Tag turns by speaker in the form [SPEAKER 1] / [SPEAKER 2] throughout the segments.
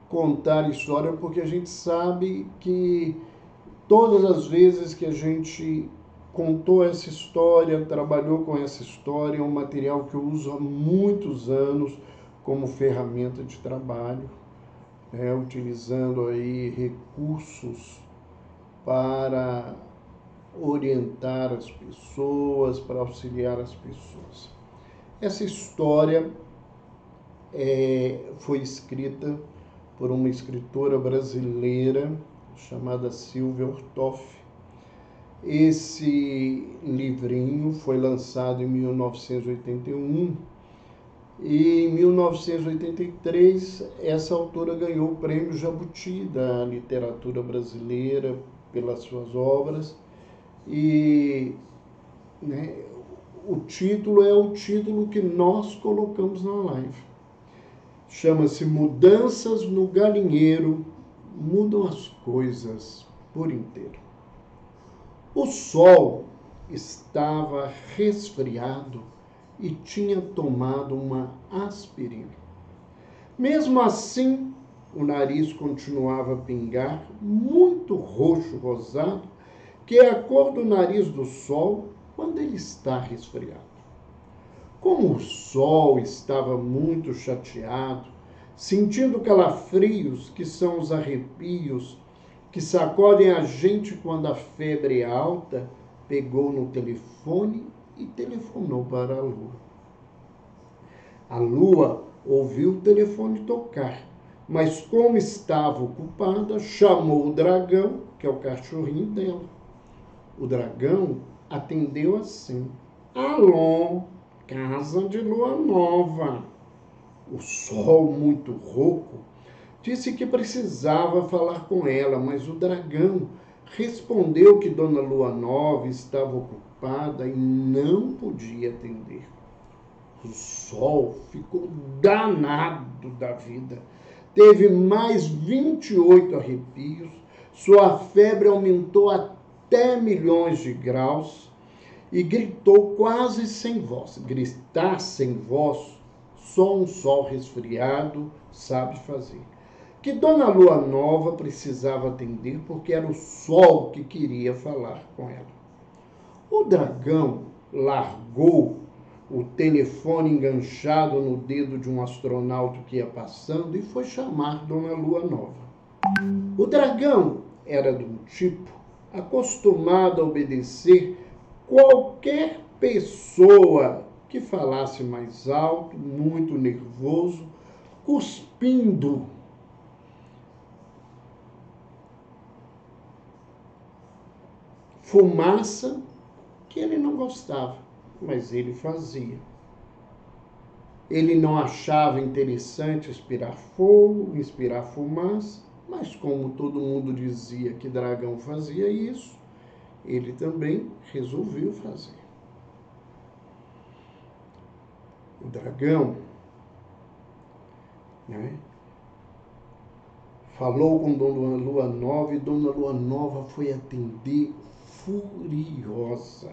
[SPEAKER 1] contar história, porque a gente sabe que todas as vezes que a gente contou essa história, trabalhou com essa história, é um material que eu uso há muitos anos como ferramenta de trabalho, utilizando aí recursos para orientar as pessoas, para auxiliar as pessoas. Essa história foi escrita por uma escritora brasileira chamada Silvia Ortoff. Esse livrinho foi lançado em 1981 e em 1983 essa autora ganhou o Prêmio Jabuti da literatura brasileira pelas suas obras e o título é o título que nós colocamos na live. Chama-se Mudanças no Galinheiro, Mudam as Coisas por Inteiro. O sol estava resfriado e tinha tomado uma aspirina. Mesmo assim, o nariz continuava a pingar, muito roxo rosado, que é a cor do nariz do sol quando ele está resfriado. Como o sol estava muito chateado, sentindo calafrios, que são os arrepios que sacodem a gente quando a febre é alta, pegou no telefone e telefonou para a lua. A lua ouviu o telefone tocar, mas como estava ocupada, chamou o dragão, que é o cachorrinho dela. O dragão atendeu assim: alô, casa de lua nova. O sol, muito rouco, disse que precisava falar com ela, mas o dragão respondeu que Dona Lua Nova estava ocupada e não podia atender. O sol ficou danado da vida. Teve mais 28 arrepios, sua febre aumentou até milhões de graus e gritou quase sem voz. Gritar sem voz, só um sol resfriado sabe fazer. Que Dona Lua Nova precisava atender porque era o sol que queria falar com ela. O dragão largou o telefone enganchado no dedo de um astronauta que ia passando e foi chamar Dona Lua Nova. O dragão era de um tipo acostumado a obedecer qualquer pessoa que falasse mais alto, muito nervoso, cuspindo fumaça que ele não gostava, mas ele fazia. Ele não achava interessante inspirar fogo, inspirar fumaça, mas como todo mundo dizia que dragão fazia isso, ele também resolveu fazer. O dragão, falou com Dona Lua Nova e Dona Lua Nova foi atender furiosa.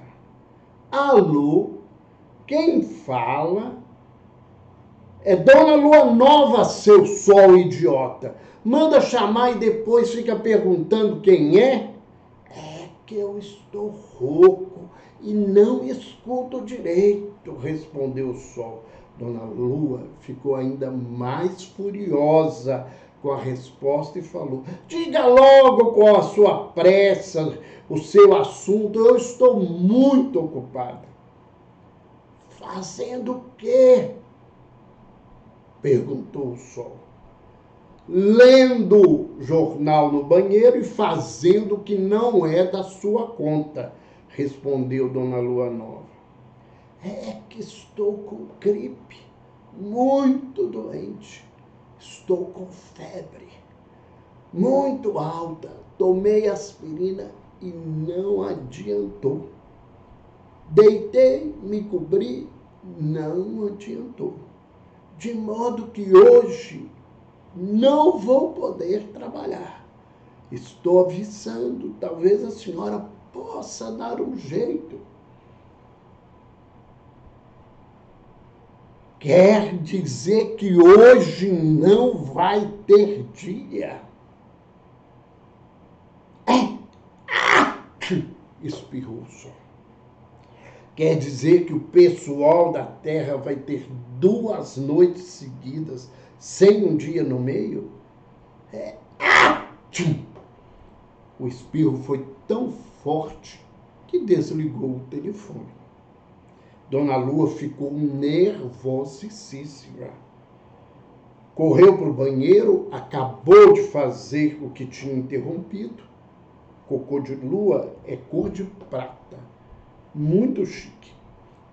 [SPEAKER 1] Alô, quem fala? É Dona Lua Nova, seu sol idiota. Manda chamar e depois fica perguntando quem é? É que eu estou rouco e não escuto direito, respondeu o sol. Dona Lua ficou ainda mais furiosa com a resposta e falou: diga logo qual a sua pressa, o seu assunto, eu estou muito ocupada. Fazendo o quê? Perguntou o sol. Lendo jornal no banheiro e fazendo o que não é da sua conta, respondeu Dona Lua Nova. É que estou com gripe, muito doente, estou com febre, muito alta, tomei aspirina e não adiantou. Deitei, me cobri, não adiantou. De modo que hoje não vou poder trabalhar. Estou avisando, talvez a senhora possa dar um jeito. Quer dizer que hoje não vai ter dia? Espirrou o sol. Quer dizer que o pessoal da Terra vai ter 2 noites seguidas, sem um dia no meio? O espirro foi tão forte que desligou o telefone. Dona Lua ficou nervosíssima. Correu para o banheiro, acabou de fazer o que tinha interrompido. Cocô de lua é cor de prata, muito chique.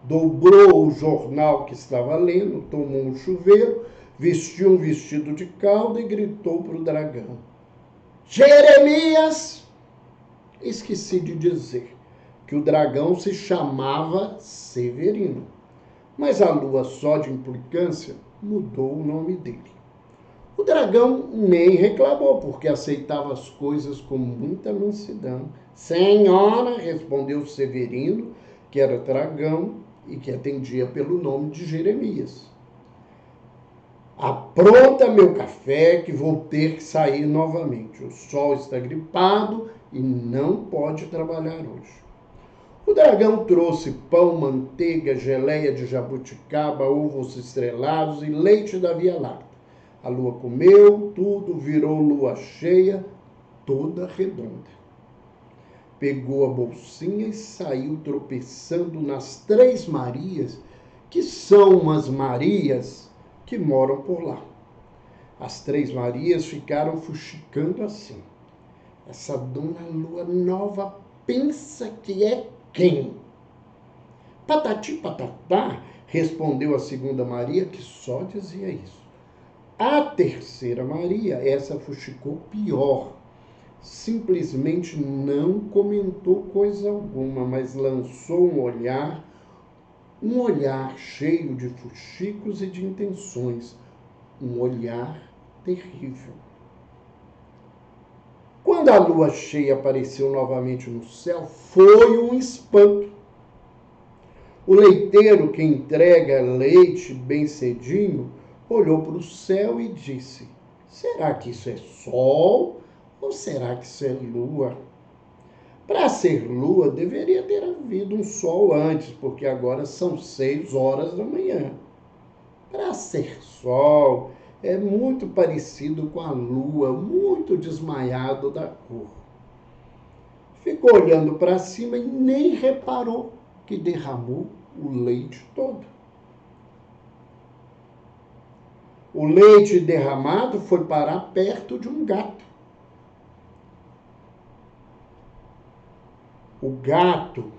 [SPEAKER 1] Dobrou o jornal que estava lendo, tomou um chuveiro, vestiu um vestido de cauda e gritou para o dragão: Jeremias! Esqueci de dizer que o dragão se chamava Severino, mas a lua, só de implicância, mudou o nome dele. O dragão nem reclamou, porque aceitava as coisas com muita mansidão. Senhora, respondeu Severino, que era dragão e que atendia pelo nome de Jeremias. Apronta meu café que vou ter que sair novamente. O sol está gripado e não pode trabalhar hoje. O dragão trouxe pão, manteiga, geleia de jabuticaba, ovos estrelados e leite da Via Láctea. A lua comeu, tudo virou lua cheia, toda redonda. Pegou a bolsinha e saiu tropeçando nas 3 Marias, que são umas Marias que moram por lá. As 3 Marias ficaram fuxicando assim. Essa dona Lua Nova pensa que é quem? Patati patatá, respondeu a 2ª Maria, que só dizia isso. A 3ª Maria, essa fuxicou pior. Simplesmente não comentou coisa alguma, mas lançou um olhar cheio de fuxicos e de intenções, um olhar terrível. Quando a lua cheia apareceu novamente no céu, foi um espanto. O leiteiro que entrega leite bem cedinho olhou para o céu e disse: será que isso é sol ou será que isso é lua? Para ser lua, deveria ter havido um sol antes, porque agora são 6 horas da manhã. Para ser sol, é muito parecido com a lua, muito desmaiado da cor. Ficou olhando para cima e nem reparou que derramou o leite todo. O leite derramado foi parar perto de um gato. O gato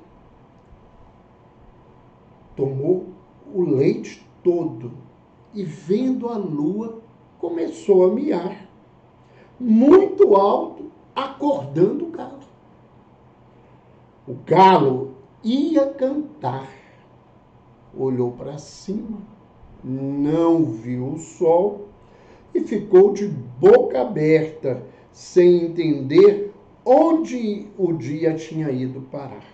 [SPEAKER 1] tomou o leite todo e, vendo a lua, começou a miar, muito alto, acordando o galo. O galo ia cantar. Olhou para cima, não viu o sol e ficou de boca aberta, sem entender onde o dia tinha ido parar.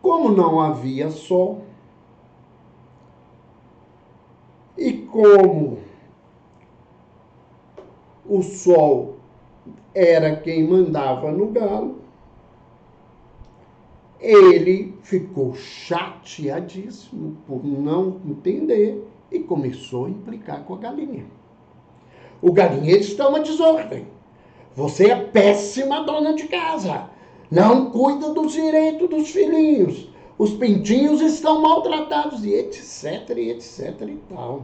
[SPEAKER 1] Como não havia sol, e como o sol era quem mandava no galo, ele ficou chateadíssimo por não entender e começou a implicar com a galinha. O galinheiro está uma desordem. Você é péssima dona de casa. Não cuida dos direitos dos filhinhos. Os pintinhos estão maltratados e etc, etc e tal.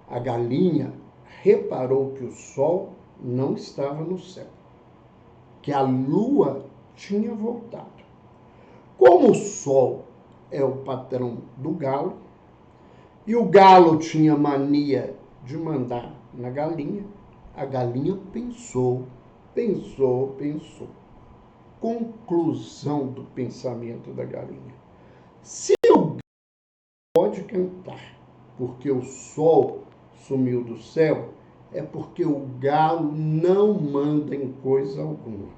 [SPEAKER 1] A galinha reparou que o sol não estava no céu, que a lua tinha voltado. Como o sol é o patrão do galo, e o galo tinha mania de mandar na galinha, a galinha pensou. Conclusão do pensamento da galinha: se o galo pode cantar porque o sol sumiu do céu, é porque o galo não manda em coisa alguma.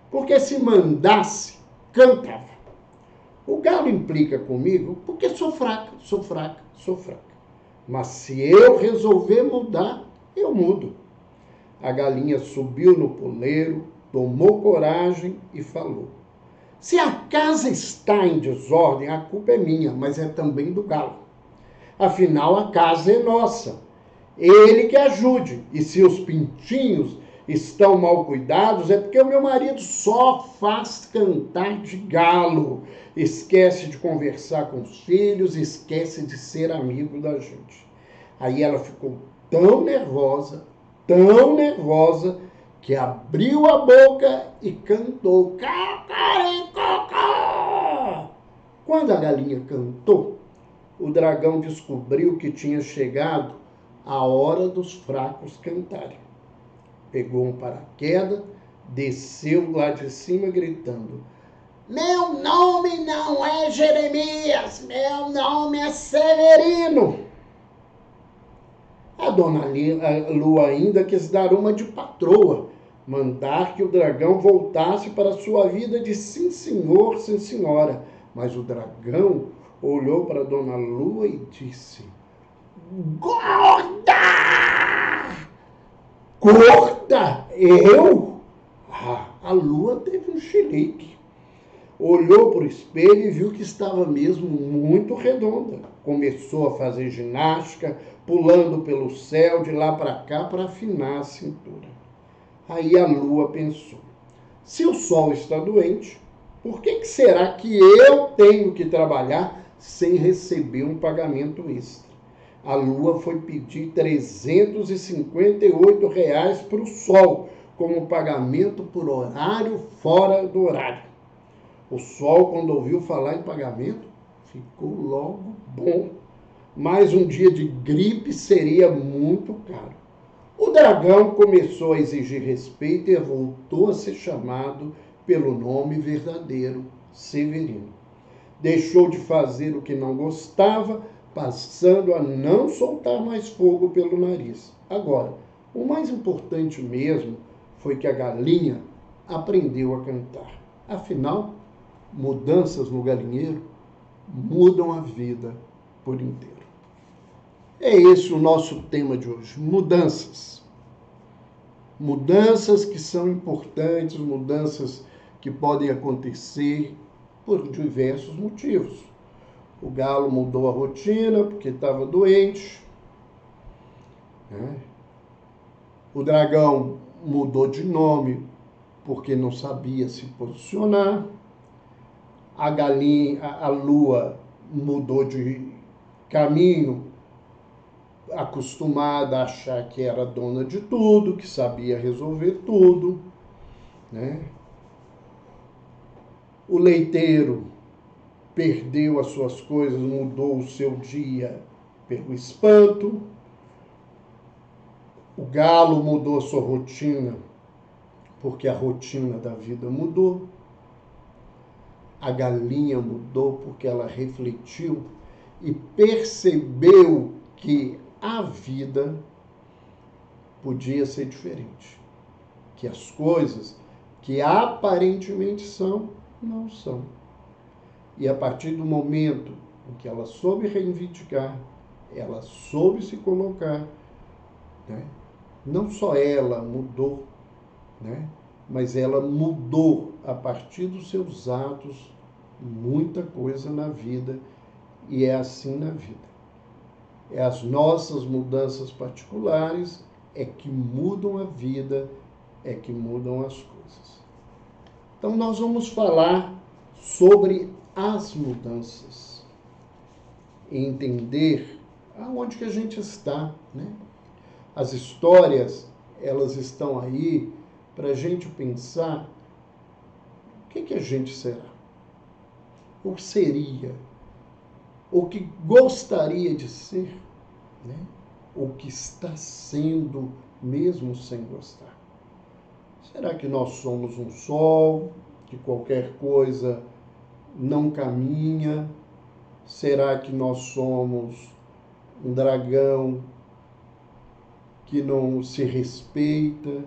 [SPEAKER 1] Porque se mandasse, cantava. O galo implica comigo porque sou fraca. Mas se eu resolver mudar, eu mudo. A galinha subiu no poleiro, tomou coragem e falou: se a casa está em desordem, a culpa é minha, mas é também do galo. Afinal, a casa é nossa. Ele que ajude. E se os pintinhos estão mal cuidados, é porque o meu marido só faz cantar de galo. Esquece de conversar com os filhos, esquece de ser amigo da gente. Aí ela ficou tão nervosa, que abriu a boca e cantou cacaricocó. Quando a galinha cantou, o dragão descobriu que tinha chegado a hora dos fracos cantarem. Pegou um paraquedas, desceu lá de cima gritando: meu nome não é Jeremias, meu nome é Severino. A dona Lua ainda quis dar uma de patroa, mandar que o dragão voltasse para sua vida de sim senhor, sim senhora. Mas o dragão olhou para a dona Lua e disse: gorda! Gorda? Eu? A Lua teve um chilique. Olhou para o espelho e viu que estava mesmo muito redonda. Começou a fazer ginástica, pulando pelo céu de lá para cá para afinar a cintura. Aí a Lua pensou: se o Sol está doente, por que será que eu tenho que trabalhar sem receber um pagamento extra? A Lua foi pedir R$358 para o Sol, como pagamento por horário fora do horário. O Sol, quando ouviu falar em pagamento, ficou logo bom. Mais um dia de gripe seria muito caro. O dragão começou a exigir respeito e voltou a ser chamado pelo nome verdadeiro, Severino. Deixou de fazer o que não gostava, passando a não soltar mais fogo pelo nariz. Agora, o mais importante mesmo foi que a galinha aprendeu a cantar. Afinal, mudanças no galinheiro mudam a vida por inteiro. É esse o nosso tema de hoje, mudanças. Mudanças que são importantes, mudanças que podem acontecer por diversos motivos. O galo mudou a rotina porque estava doente, né? O dragão mudou de nome porque não sabia se posicionar. A galinha, a lua mudou de caminho, acostumada a achar que era dona de tudo, que sabia resolver tudo, né? O leiteiro perdeu as suas coisas, mudou o seu dia pelo espanto. O galo mudou a sua rotina porque a rotina da vida mudou. A galinha mudou porque ela refletiu e percebeu que a vida podia ser diferente. Que as coisas que aparentemente são, não são. E a partir do momento em que ela soube reivindicar, ela soube se colocar, né? Não só ela mudou, né? Mas ela mudou a partir dos seus atos muita coisa na vida, e é assim na vida. É as nossas mudanças particulares é que mudam a vida, é que mudam as coisas. Então nós vamos falar sobre as mudanças e entender aonde que a gente está, né? As histórias, elas estão aí para a gente pensar o que a gente será, o que seria, o que gostaria de ser, né? O que está sendo mesmo sem gostar. Será que nós somos um sol, que qualquer coisa não caminha? Será que nós somos um dragão que não se respeita?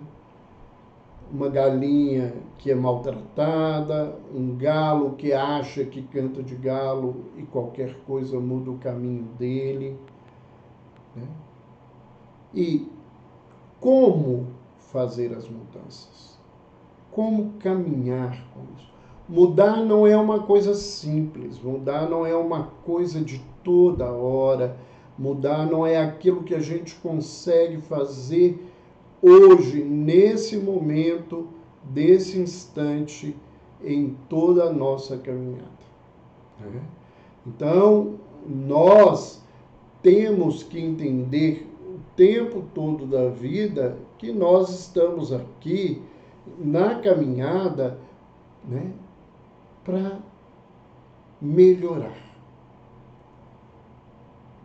[SPEAKER 1] Uma galinha que é maltratada, um galo que acha que canta de galo e qualquer coisa muda o caminho dele? né? E como fazer as mudanças? Como caminhar com isso? Mudar não é uma coisa simples, mudar não é uma coisa de toda hora, mudar não é aquilo que a gente consegue fazer hoje, nesse momento, desse instante, em toda a nossa caminhada. Né? Então, nós temos que entender o tempo todo da vida que nós estamos aqui na caminhada, né, para melhorar,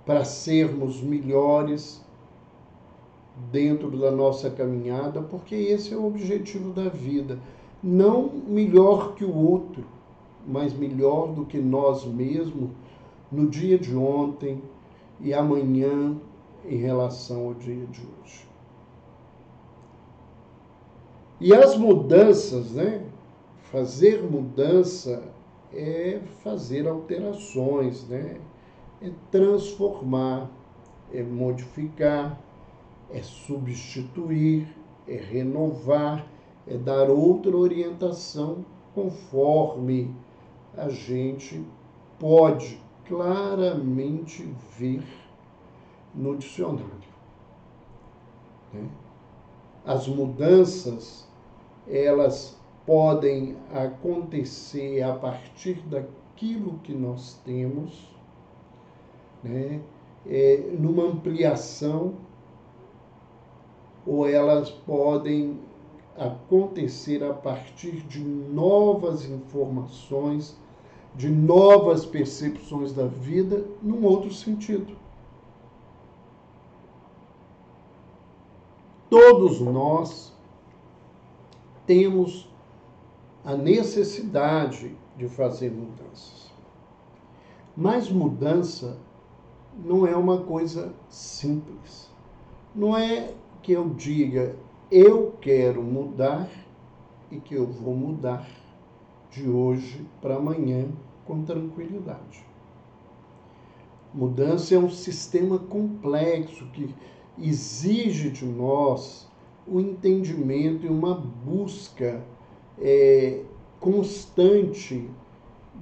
[SPEAKER 1] para sermos melhores dentro da nossa caminhada, porque esse é o objetivo da vida. Não melhor que o outro, mas melhor do que nós mesmos no dia de ontem e amanhã em relação ao dia de hoje. E as mudanças, né? Fazer mudança é fazer alterações, né? É transformar, é modificar, é substituir, é renovar, é dar outra orientação conforme a gente pode claramente ver no dicionário. Né? As mudanças, elas podem acontecer a partir daquilo que nós temos, né? Numa ampliação, ou elas podem acontecer a partir de novas informações, de novas percepções da vida, num outro sentido. Todos nós temos a necessidade de fazer mudanças. Mas mudança não é uma coisa simples. Não é que eu diga, eu quero mudar e que eu vou mudar de hoje para amanhã com tranquilidade. Mudança é um sistema complexo que exige de nós o entendimento e uma busca constante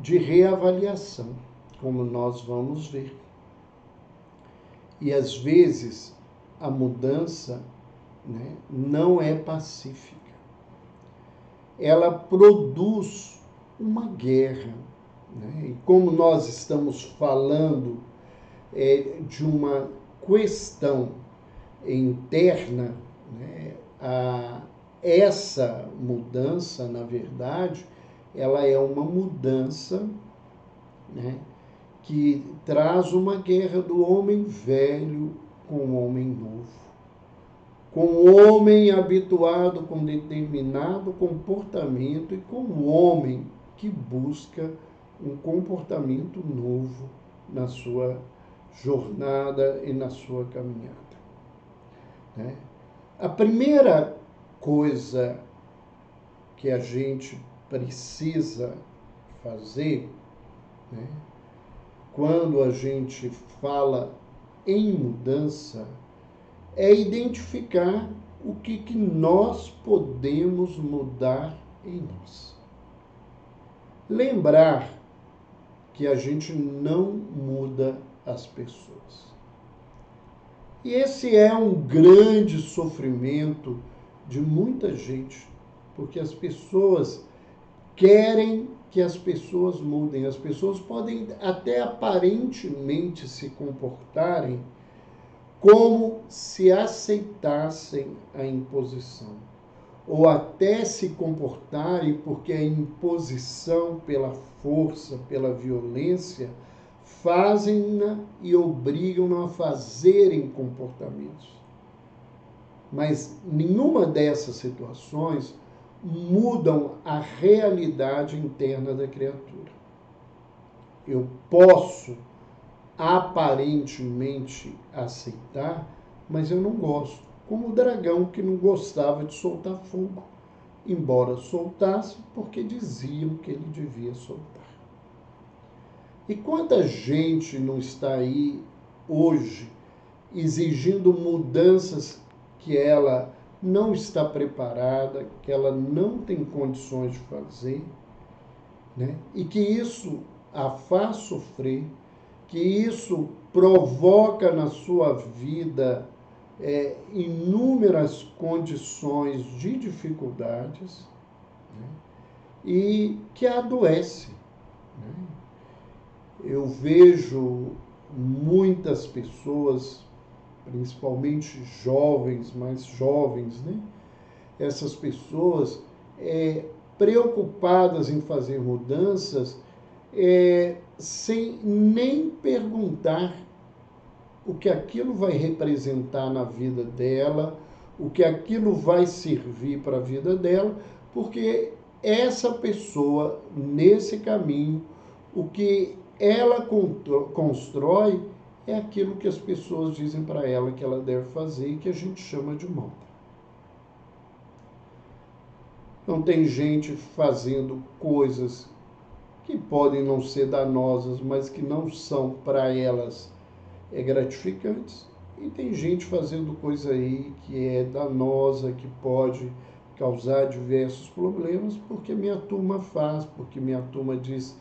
[SPEAKER 1] de reavaliação, como nós vamos ver. E às vezes a mudança, né, não é pacífica. Ela produz uma guerra. Né? E como nós estamos falando de uma questão interna, né, essa mudança, na verdade, ela é uma mudança, né, que traz uma guerra do homem velho com o homem novo, com o homem habituado com determinado comportamento e com o homem que busca um comportamento novo na sua jornada e na sua caminhada. Né? A primeira coisa que a gente precisa fazer, né, quando a gente fala em mudança, é identificar o que nós podemos mudar em nós. Lembrar que a gente não muda as pessoas. E esse é um grande sofrimento de muita gente, porque as pessoas querem que as pessoas mudem. As pessoas podem até aparentemente se comportarem como se aceitassem a imposição, ou até se comportarem porque a imposição pela força, pela violência, fazem-na e obrigam-na a fazerem comportamentos. Mas nenhuma dessas situações mudam a realidade interna da criatura. Eu posso aparentemente aceitar, mas eu não gosto. Como o dragão que não gostava de soltar fogo, embora soltasse porque diziam que ele devia soltar. E quanta gente não está aí hoje exigindo mudanças que ela não está preparada, que ela não tem condições de fazer, né? E que isso a faz sofrer, que isso provoca na sua vida inúmeras condições de dificuldades, né? E que a adoece, né? Eu vejo muitas pessoas, principalmente jovens, mais jovens, né? Essas pessoas preocupadas em fazer mudanças sem nem perguntar o que aquilo vai representar na vida dela, o que aquilo vai servir para a vida dela, porque essa pessoa, nesse caminho, o que ela constrói é aquilo que as pessoas dizem para ela que ela deve fazer e que a gente chama de moda. Não tem gente fazendo coisas que podem não ser danosas, mas que não são para elas gratificantes. E tem gente fazendo coisa aí que é danosa, que pode causar diversos problemas, porque minha turma faz, porque minha turma diz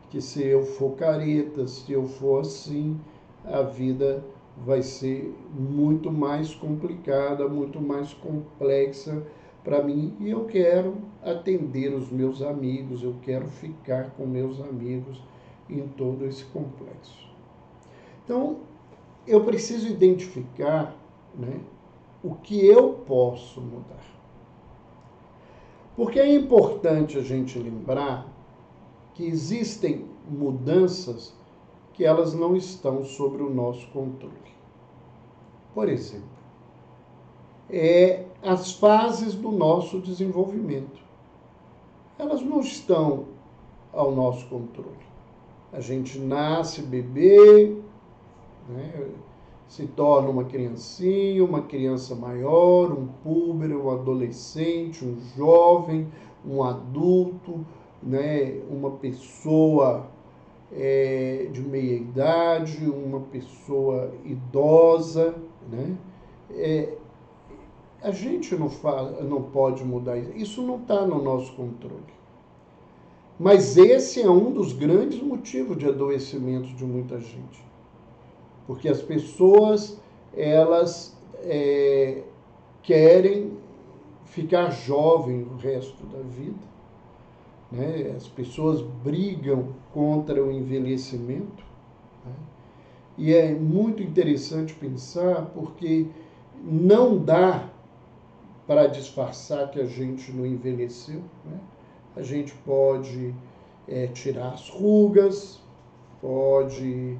[SPEAKER 1] que se eu for careta, se eu for assim, a vida vai ser muito mais complicada, muito mais complexa para mim, e eu quero atender os meus amigos, eu quero ficar com meus amigos em todo esse complexo. Então, eu preciso identificar, né, o que eu posso mudar. Porque é importante a gente lembrar que existem mudanças que elas não estão sobre o nosso controle. Por exemplo, as fases do nosso desenvolvimento. Elas não estão ao nosso controle. A gente nasce bebê, né, se torna uma criancinha, uma criança maior, um púber, um adolescente, um jovem, um adulto, né, uma pessoa de meia idade, uma pessoa idosa, né? A gente não pode mudar isso. Isso não está no nosso controle. Mas esse é um dos grandes motivos de adoecimento de muita gente. Porque as pessoas, elas querem ficar jovem o resto da vida, né? As pessoas brigam contra o envelhecimento, né? E é muito interessante pensar, porque não dá para disfarçar que a gente não envelheceu, né? A gente pode tirar as rugas, pode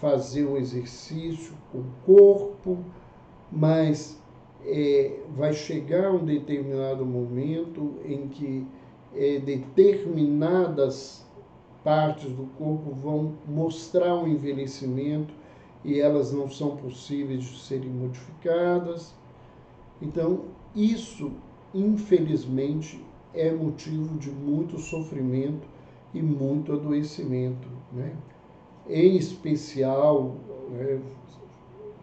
[SPEAKER 1] fazer um exercício com o corpo, mas vai chegar um determinado momento em que determinadas partes do corpo vão mostrar um envelhecimento e elas não são possíveis de serem modificadas. Então, isso, infelizmente, é motivo de muito sofrimento e muito adoecimento, né? Em especial, né,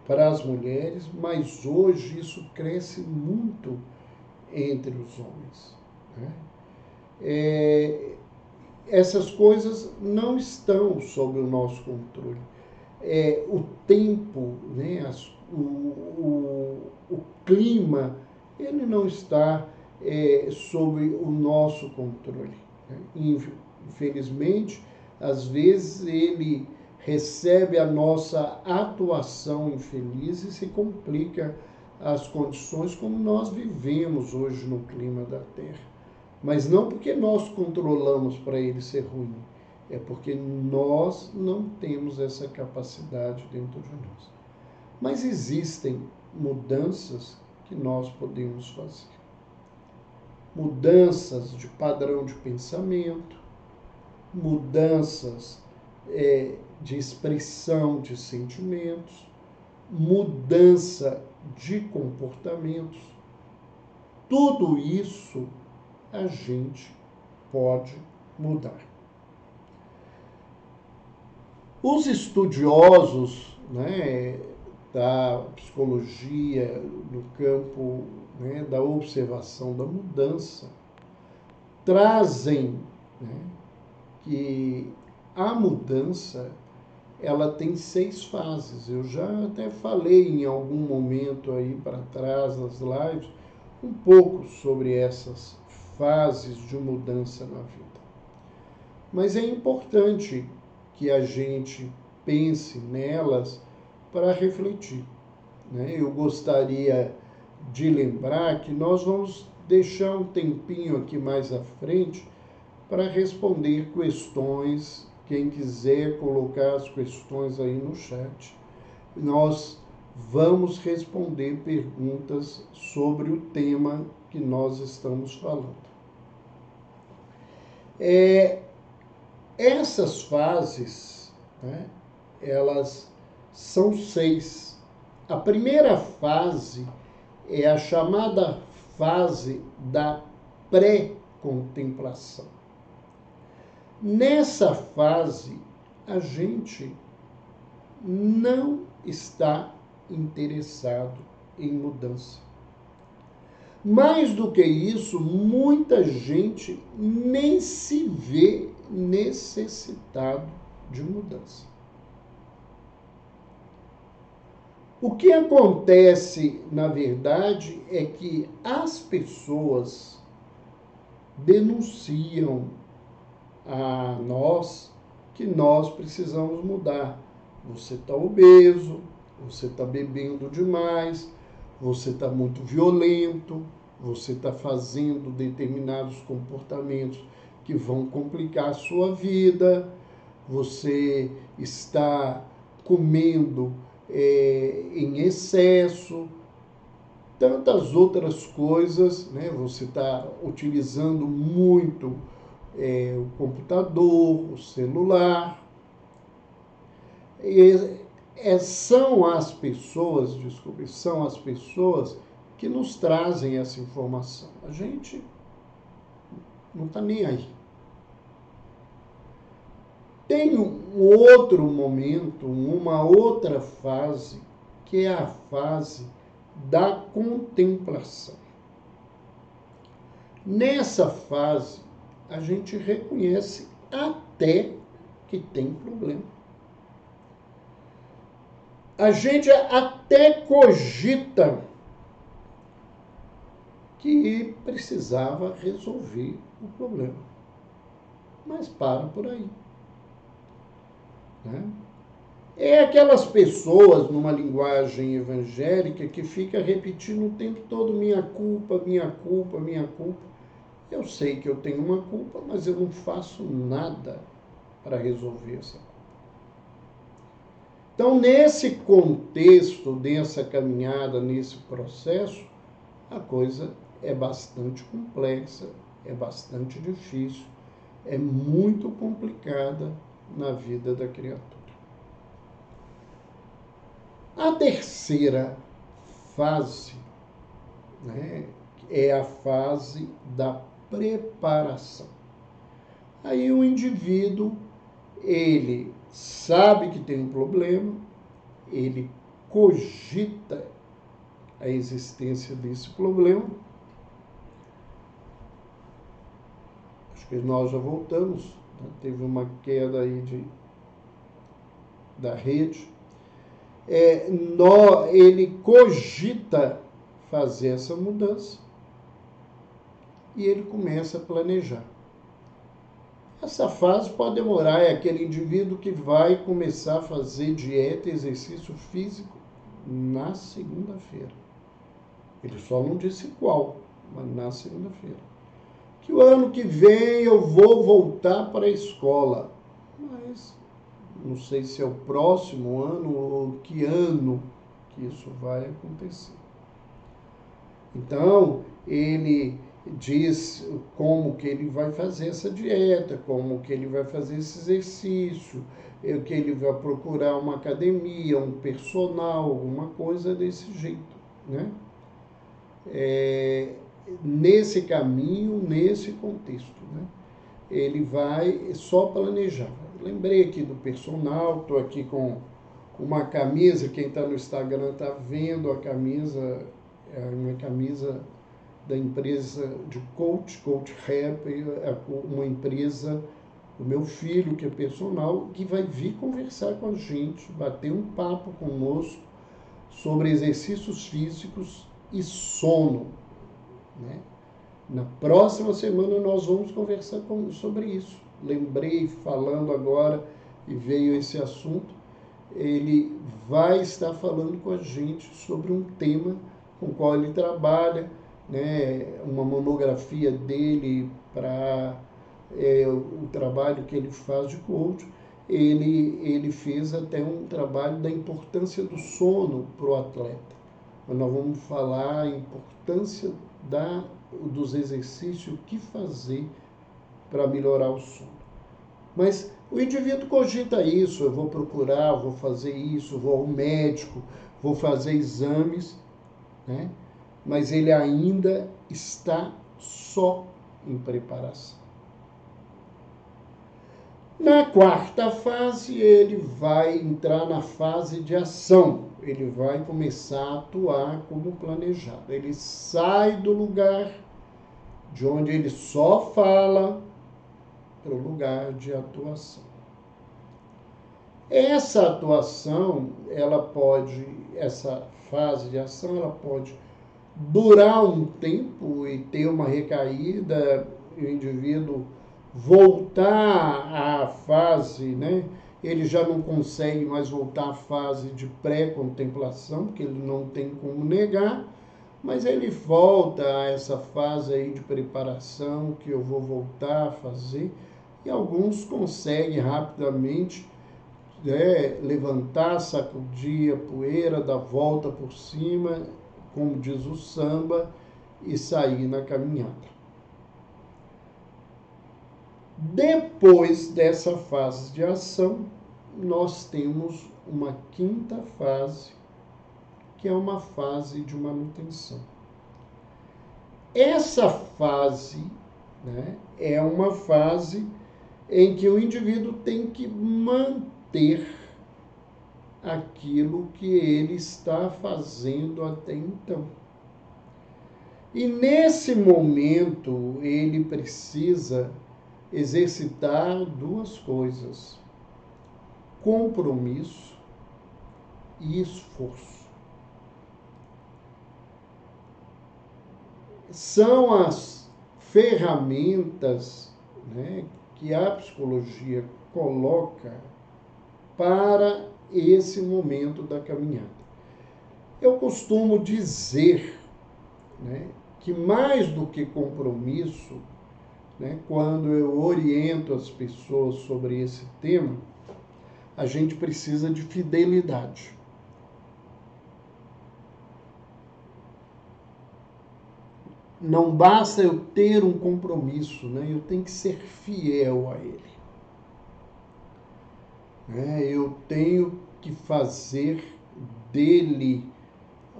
[SPEAKER 1] para as mulheres, mas hoje isso cresce muito entre os homens, né? Essas coisas não estão sob o nosso controle. O tempo, né, o clima, ele não está sob o nosso controle, né? Infelizmente, às vezes ele recebe a nossa atuação infeliz e se complica as condições como nós vivemos hoje no clima da Terra. Mas não porque nós controlamos para ele ser ruim, é porque nós não temos essa capacidade dentro de nós. Mas existem mudanças que nós podemos fazer. Mudanças de padrão de pensamento, mudanças de expressão de sentimentos, mudança de comportamentos. Tudo isso a gente pode mudar. Os estudiosos, né, da psicologia, no campo, né, da observação da mudança, trazem, né, que a mudança ela tem 6 fases. Eu já até falei em algum momento aí para trás nas lives um pouco sobre essas fases de mudança na vida. Mas é importante que a gente pense nelas para refletir, né? Eu gostaria de lembrar que nós vamos deixar um tempinho aqui mais à frente para responder questões. Quem quiser colocar as questões aí no chat, nós vamos responder perguntas sobre o tema que nós estamos falando. Essas fases, né, elas são 6. A primeira fase é a chamada fase da pré-contemplação. Nessa fase, a gente não está interessado em mudança. Mais do que isso, muita gente nem se vê necessitado de mudança. O que acontece, na verdade, é que as pessoas denunciam a nós que nós precisamos mudar. Você está obeso, você está bebendo demais, você está muito violento, você está fazendo determinados comportamentos que vão complicar a sua vida, você está comendo em excesso, tantas outras coisas, né? Você está utilizando muito o computador, o celular. São as pessoas que nos trazem essa informação. A gente não está nem aí. Tem um outro momento, uma outra fase, que é a fase da contemplação. Nessa fase, a gente reconhece até que tem problema. A gente até cogita que precisava resolver o problema. Mas para por aí. Né? É aquelas pessoas, numa linguagem evangélica, que fica repetindo o tempo todo minha culpa, minha culpa, minha culpa. Eu sei que eu tenho uma culpa, mas eu não faço nada para resolver essa culpa. Então, nesse contexto, nessa caminhada, nesse processo, a coisa é bastante complexa, é bastante difícil, é muito complicada na vida da criatura. A terceira fase, né, é a fase da preparação. Aí o indivíduo, ele sabe que tem um problema, ele cogita a existência desse problema. Acho que nós já voltamos, né? Teve uma queda aí da rede. Ele cogita fazer essa mudança e ele começa a planejar. Essa fase pode demorar, é aquele indivíduo que vai começar a fazer dieta e exercício físico na segunda-feira. Ele só não disse qual, mas na segunda-feira. Que o ano que vem eu vou voltar para a escola. Mas não sei se é o próximo ano ou que ano que isso vai acontecer. Então, ele diz como que ele vai fazer essa dieta, como que ele vai fazer esse exercício, que ele vai procurar uma academia, um personal, alguma coisa desse jeito, né? Nesse caminho, nesse contexto, né? Ele vai só planejar. Lembrei aqui do personal, estou aqui com uma camisa, quem está no Instagram está vendo a camisa, é uma camisa da empresa de Coach Rap, uma empresa do meu filho, que é personal, que vai vir conversar com a gente, bater um papo conosco sobre exercícios físicos e sono, né? Na próxima semana nós vamos conversar sobre isso. Lembrei, falando agora, e veio esse assunto, ele vai estar falando com a gente sobre um tema com o qual ele trabalha, né, uma monografia dele para o trabalho que ele faz de coach. Ele fez até um trabalho da importância do sono para o atleta. Nós vamos falar a importância dos exercícios, o que fazer para melhorar o sono. Mas o indivíduo cogita isso, eu vou procurar, vou fazer isso, vou ao médico, vou fazer exames, né? Mas ele ainda está só em preparação. Na quarta fase, ele vai entrar na fase de ação. Ele vai começar a atuar como planejado. Ele sai do lugar de onde ele só fala para o lugar de atuação. Essa atuação, essa fase de ação, ela pode durar um tempo e ter uma recaída, e o indivíduo voltar à fase, né? Ele já não consegue mais voltar à fase de pré-contemplação, porque ele não tem como negar, mas ele volta a essa fase aí de preparação que eu vou voltar a fazer, e alguns conseguem rapidamente levantar, sacudir a poeira, dar volta por cima, como diz o samba, e sair na caminhada. Depois dessa fase de ação, nós temos uma quinta fase, que é uma fase de manutenção. Essa fase, né, é uma fase em que o indivíduo tem que manter aquilo que ele está fazendo até então. E nesse momento ele precisa exercitar duas coisas: compromisso e esforço. São as ferramentas, né, que a psicologia coloca para esse momento da caminhada. Eu costumo dizer, né, que mais do que compromisso, né, quando eu oriento as pessoas sobre esse tema, a gente precisa de fidelidade. Não basta eu ter um compromisso, né, eu tenho que ser fiel a ele. Eu tenho que fazer dele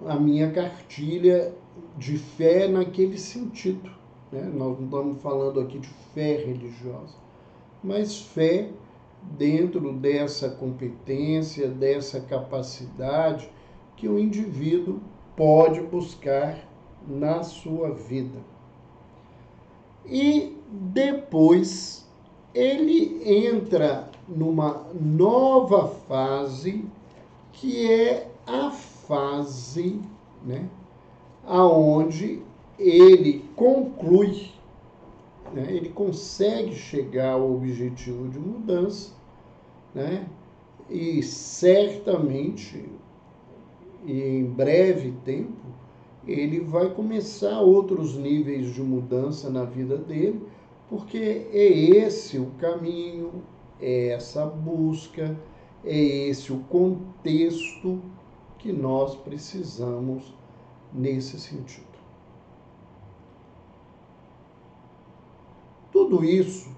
[SPEAKER 1] a minha cartilha de fé naquele sentido. Nós não estamos falando aqui de fé religiosa, mas fé dentro dessa competência, dessa capacidade que o indivíduo pode buscar na sua vida. E depois ele entra numa nova fase, que é a fase, né, aonde ele conclui, né, ele consegue chegar ao objetivo de mudança, né, e certamente, e em breve tempo, ele vai começar outros níveis de mudança na vida dele, porque é esse o caminho, é essa busca, é esse o contexto que nós precisamos nesse sentido. Tudo isso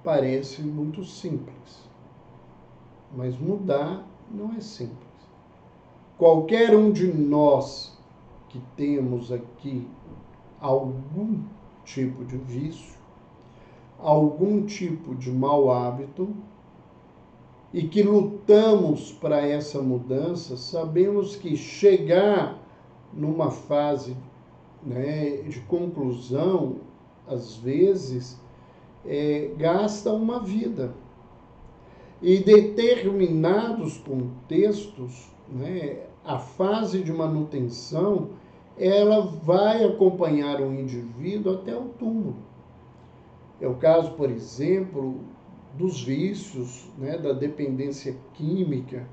[SPEAKER 1] parece muito simples, mas mudar não é simples. Qualquer um de nós que temos aqui algum tipo de vício, algum tipo de mau hábito, e que lutamos para essa mudança, sabemos que chegar numa fase, né, de conclusão, às vezes, gasta uma vida. E determinados contextos, né, a fase de manutenção, ela vai acompanhar o indivíduo até o túmulo. É o caso, por exemplo, dos vícios, né, da dependência química,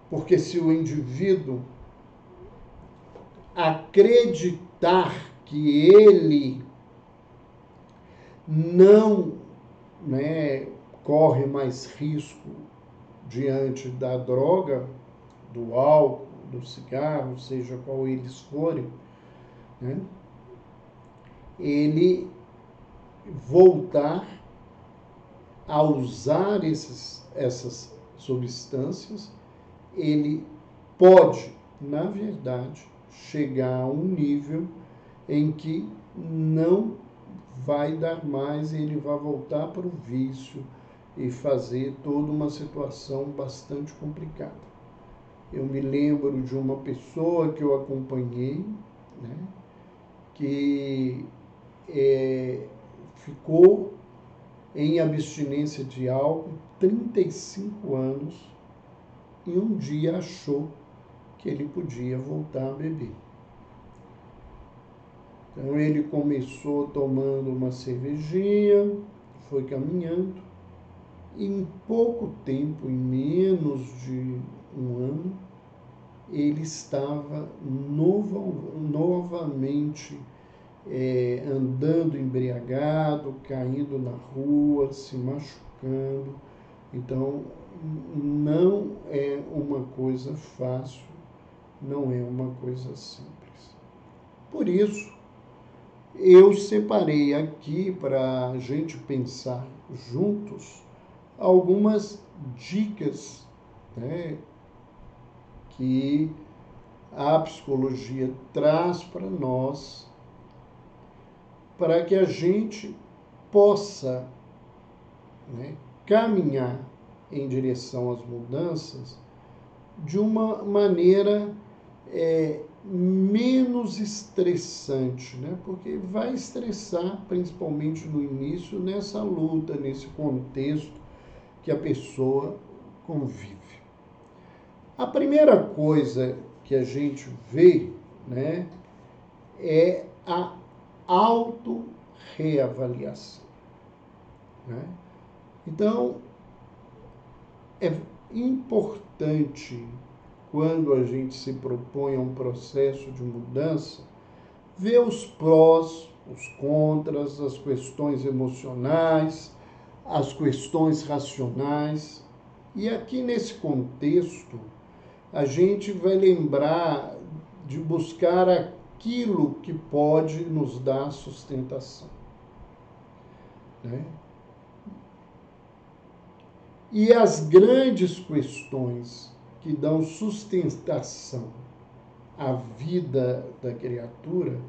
[SPEAKER 1] porque se o indivíduo acreditar que ele não, né, corre mais risco diante da droga, do álcool, do cigarro, seja qual eles forem, né, ele voltar a usar essas substâncias, ele pode, na verdade, chegar a um nível em que não vai dar mais, ele vai voltar para o vício e fazer toda uma situação bastante complicada. Eu me lembro de uma pessoa que eu acompanhei, né, que ficou em abstinência de álcool 35 anos e um dia achou que ele podia voltar a beber. Então ele começou tomando uma cervejinha, foi caminhando, e em pouco tempo, em menos de um ano, ele estava novamente andando embriagado, caindo na rua, se machucando. Então, não é uma coisa fácil, não é uma coisa simples. Por isso, eu separei aqui para a gente pensar juntos algumas dicas, né, que a psicologia traz para nós, para que a gente possa, né, caminhar em direção às mudanças de uma maneira menos estressante, né? Porque vai estressar principalmente no início, nessa luta, nesse contexto que a pessoa convive. A primeira coisa que a gente vê, né, é a autorreavaliação, né? Então, é importante, quando a gente se propõe a um processo de mudança, ver os prós, os contras, as questões emocionais, as questões racionais. E aqui nesse contexto, a gente vai lembrar de buscar aquilo que pode nos dar sustentação, né? E as grandes questões que dão sustentação à vida da criatura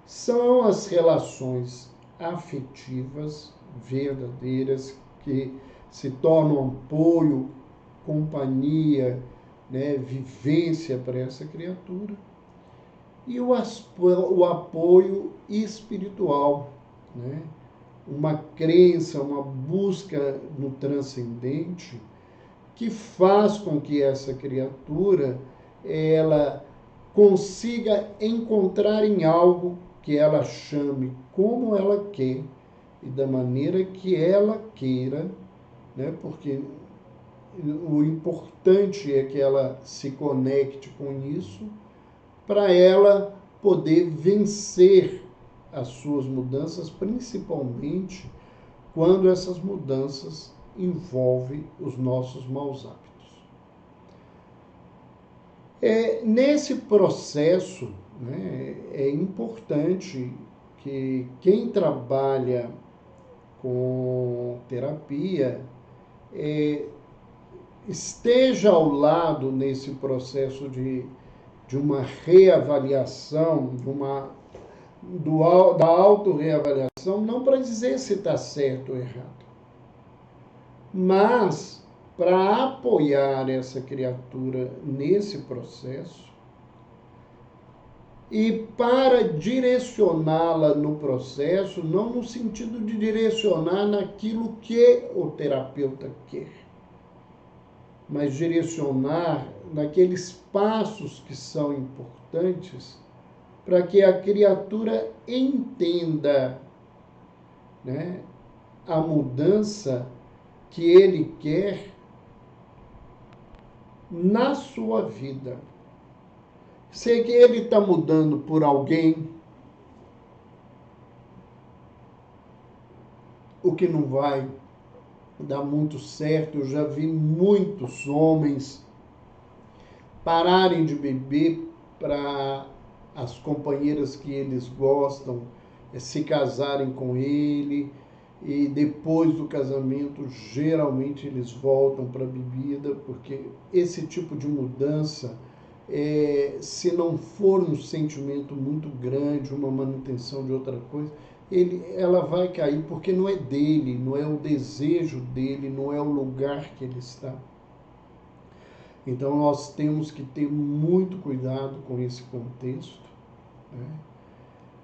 [SPEAKER 1] são as relações afetivas verdadeiras, que se tornam apoio, companhia, né, vivência para essa criatura, e o apoio espiritual, né? Uma crença, uma busca no transcendente, que faz com que essa criatura ela consiga encontrar em algo que ela chame como ela quer e da maneira que ela queira, né? Porque o importante é que ela se conecte com isso para ela poder vencer as suas mudanças, principalmente quando essas mudanças envolvem os nossos maus hábitos. Nesse processo, né, é importante que quem trabalha com terapia esteja ao lado nesse processo de uma reavaliação, da autorreavaliação, não para dizer se está certo ou errado, mas para apoiar essa criatura nesse processo e para direcioná-la no processo, não no sentido de direcionar naquilo que o terapeuta quer, mas direcionar naqueles passos que são importantes para que a criatura entenda, né, a mudança que ele quer na sua vida. Sei que ele está mudando por alguém, o que não vai dar muito certo. Eu já vi muitos homens pararem de beber para as companheiras que eles gostam se casarem com ele, e depois do casamento geralmente eles voltam para a bebida, porque esse tipo de mudança, se não for um sentimento muito grande, uma manutenção de outra coisa, ela vai cair, porque não é dele, não é o desejo dele, não é o lugar que ele está. Então nós temos que ter muito cuidado com esse contexto, né?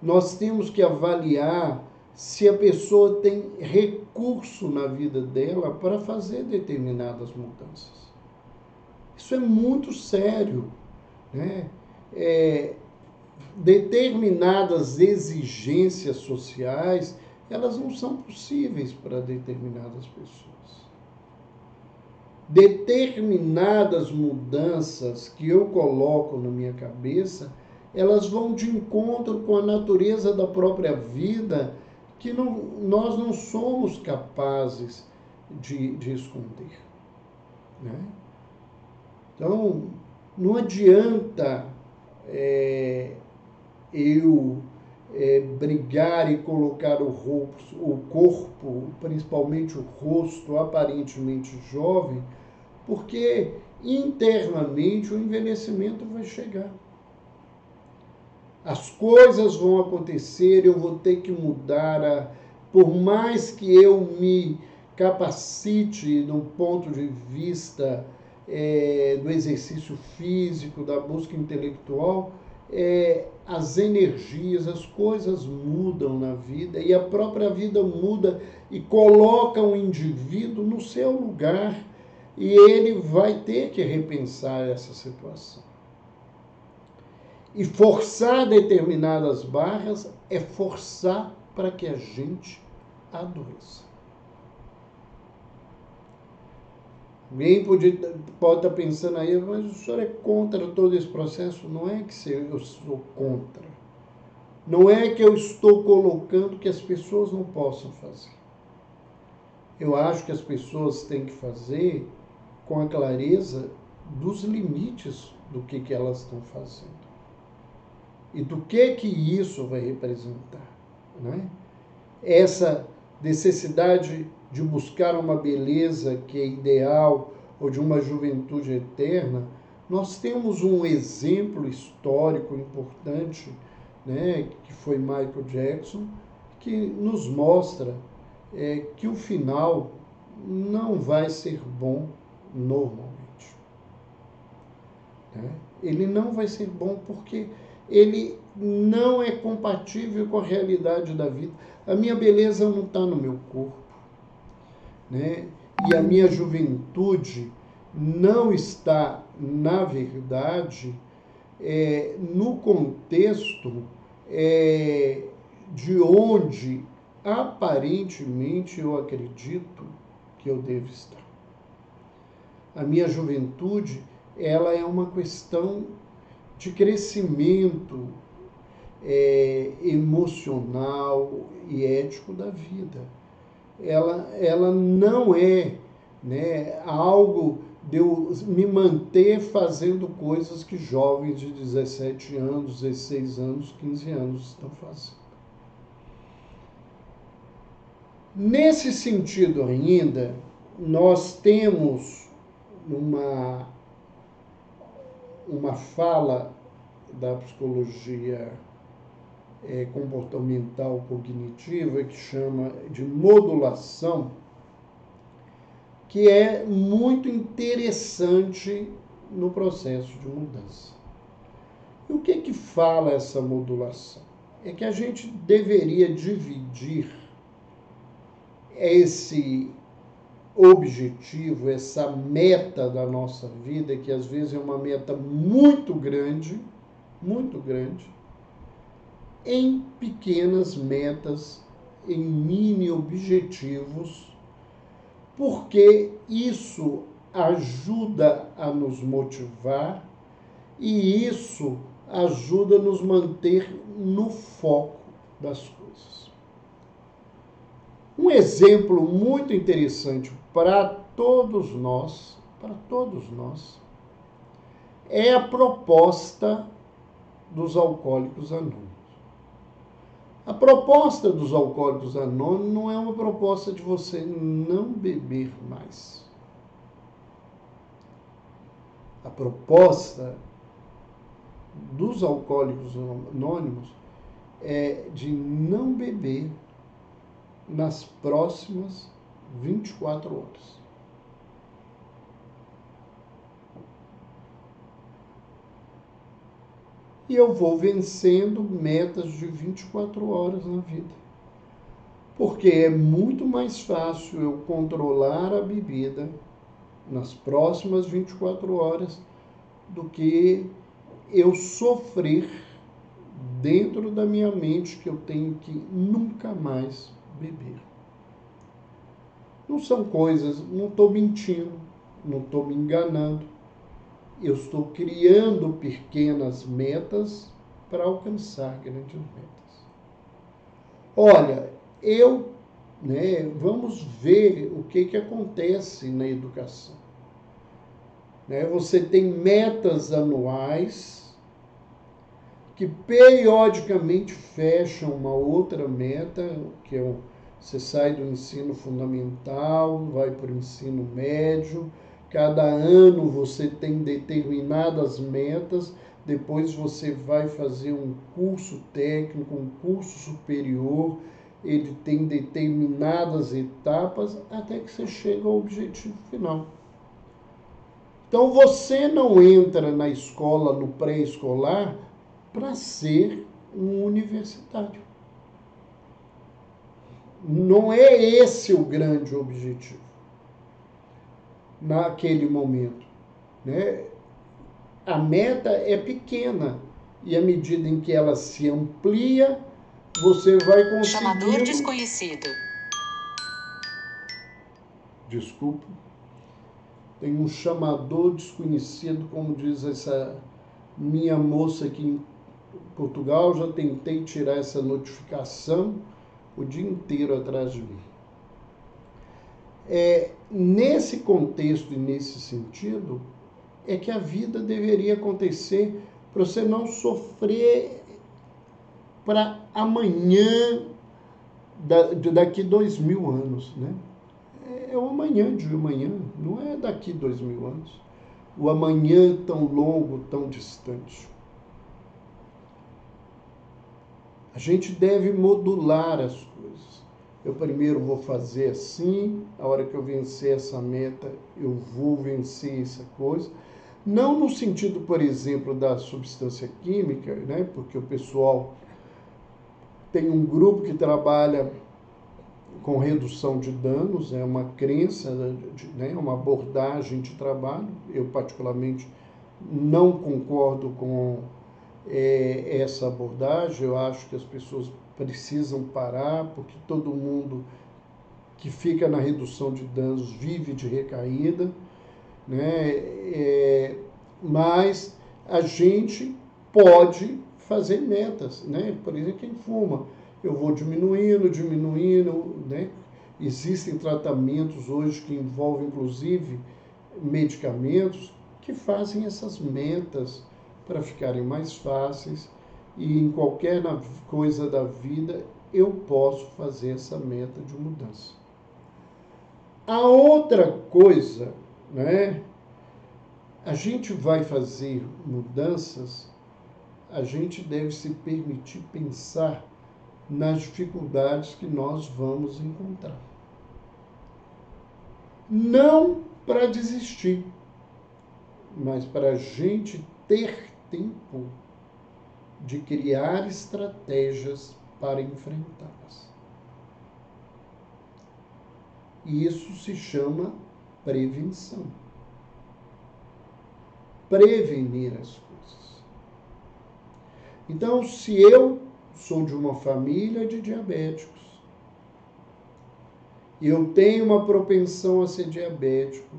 [SPEAKER 1] Nós temos que avaliar se a pessoa tem recurso na vida dela para fazer determinadas mudanças. Isso é muito sério, né? Determinadas exigências sociais, elas não são possíveis para determinadas pessoas. Determinadas mudanças que eu coloco na minha cabeça, elas vão de encontro com a natureza da própria vida, que nós não somos capazes de esconder, né? Então, não adianta eu brigar e colocar o corpo, principalmente o rosto, aparentemente jovem, porque internamente o envelhecimento vai chegar. As coisas vão acontecer, eu vou ter que mudar. Por mais que eu me capacite no ponto de vista do exercício físico, da busca intelectual, as energias, as coisas mudam na vida, e a própria vida muda e coloca o indivíduo no seu lugar, e ele vai ter que repensar essa situação. E forçar determinadas barras é forçar para que a gente adoeça. Alguém pode estar pensando aí, mas o senhor é contra todo esse processo? Não é que eu sou contra. Não é que eu estou colocando que as pessoas não possam fazer. Eu acho que as pessoas têm que fazer com a clareza dos limites do que elas estão fazendo. E do que isso vai representar, né? Essa necessidade de buscar uma beleza que é ideal, ou de uma juventude eterna, nós temos um exemplo histórico importante, né, que foi Michael Jackson, que nos mostra que o final não vai ser bom normalmente, né? Ele não vai ser bom porque ele não é compatível com a realidade da vida. A minha beleza não está no meu corpo, né? E a minha juventude não está, na verdade, no contexto de onde aparentemente eu acredito que eu devo estar. A minha juventude, ela é uma questão de crescimento emocional e ético da vida. Ela não é, né, algo de eu me manter fazendo coisas que jovens de 17 anos, 16 anos, 15 anos estão fazendo. Nesse sentido ainda, nós temos uma fala da psicologia comportamental cognitiva, que chama de modulação, que é muito interessante no processo de mudança. E o que fala essa modulação? É que a gente deveria dividir esse objetivo, essa meta da nossa vida, que às vezes é uma meta muito grande, em pequenas metas, em mini objetivos, porque isso ajuda a nos motivar e isso ajuda a nos manter no foco das coisas. Um exemplo muito interessante para todos nós, é a proposta dos Alcoólicos Anônimos. A proposta dos Alcoólicos Anônimos não é uma proposta de você não beber mais. A proposta dos Alcoólicos Anônimos é de não beber nas próximas 24 horas. E eu vou vencendo metas de 24 horas na vida. Porque é muito mais fácil eu controlar a bebida nas próximas 24 horas do que eu sofrer dentro da minha mente que eu tenho que nunca mais beber. Não são coisas, não estou mentindo, não estou me enganando. Eu estou criando pequenas metas para alcançar grandes metas. Olha, vamos ver o que acontece na educação. Você tem metas anuais que periodicamente fecham uma outra meta, que é você sai do ensino fundamental, vai para o ensino médio. Cada ano você tem determinadas metas, depois você vai fazer um curso técnico, um curso superior, ele tem determinadas etapas até que você chega ao objetivo final. Então você não entra na escola, no pré-escolar, para ser um universitário. Não é esse o grande objetivo naquele momento. A meta é pequena e à medida em que ela se amplia, você vai conseguindo...
[SPEAKER 2] Chamador desconhecido.
[SPEAKER 1] Desculpa. Tem um chamador desconhecido, como diz essa minha moça aqui em Portugal. Já tentei tirar essa notificação o dia inteiro atrás de mim. Nesse contexto e nesse sentido, é que a vida deveria acontecer para você não sofrer para amanhã, daqui 2000 anos, né? É o amanhã de amanhã, não é daqui 2000 anos. O amanhã tão longo, tão distante. A gente deve modular as coisas. Eu primeiro vou fazer assim, a hora que eu vencer essa meta, eu vou vencer essa coisa. Não no sentido, por exemplo, da substância química, né? Porque o pessoal tem um grupo que trabalha com redução de danos, é uma crença, né? Uma abordagem de trabalho. Eu, particularmente, não concordo com essa abordagem. Eu acho que as pessoas precisam parar, porque todo mundo que fica na redução de danos vive de recaída, né? Mas a gente pode fazer metas, né? Por exemplo, quem fuma, eu vou diminuindo, né? Existem tratamentos hoje que envolvem, inclusive, medicamentos que fazem essas metas para ficarem mais fáceis, e em qualquer coisa da vida eu posso fazer essa meta de mudança. A outra coisa, né? A gente vai fazer mudanças, a gente deve se permitir pensar nas dificuldades que nós vamos encontrar. Não para desistir, mas para a gente ter tempo de criar estratégias para enfrentá-las. E isso se chama prevenção. Prevenir as coisas. Então, se eu sou de uma família de diabéticos, e eu tenho uma propensão a ser diabético,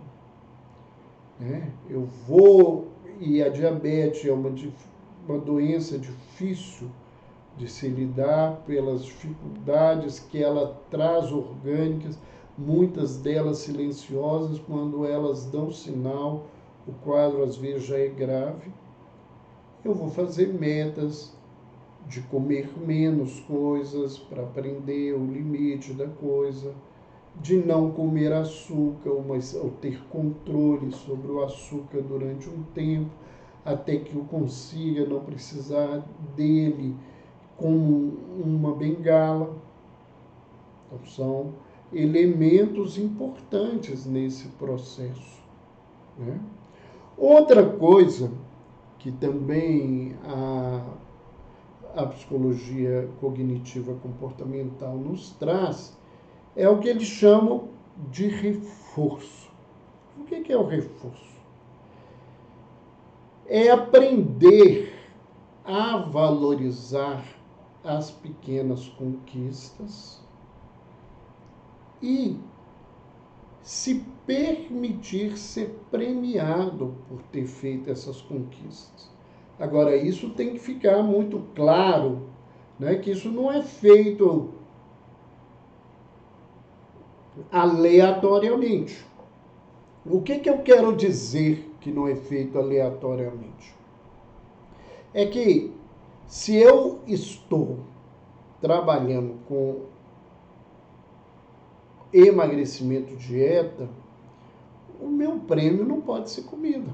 [SPEAKER 1] né? E a diabetes é uma doença difícil de se lidar pelas dificuldades que ela traz orgânicas, muitas delas silenciosas, quando elas dão sinal, o quadro às vezes já é grave. Eu vou fazer metas de comer menos coisas para aprender o limite da coisa, de não comer açúcar, ou ter controle sobre o açúcar durante um tempo, até que eu consiga não precisar dele como uma bengala. Então, são elementos importantes nesse processo, né? Outra coisa que também a psicologia cognitiva comportamental nos traz é o que eles chamam de reforço. O que é o reforço? É aprender a valorizar as pequenas conquistas e se permitir ser premiado por ter feito essas conquistas. Agora, isso tem que ficar muito claro, né, que isso não é feito aleatoriamente. O que eu quero dizer que não é feito aleatoriamente? É que se eu estou trabalhando com emagrecimento, dieta, o meu prêmio não pode ser comida.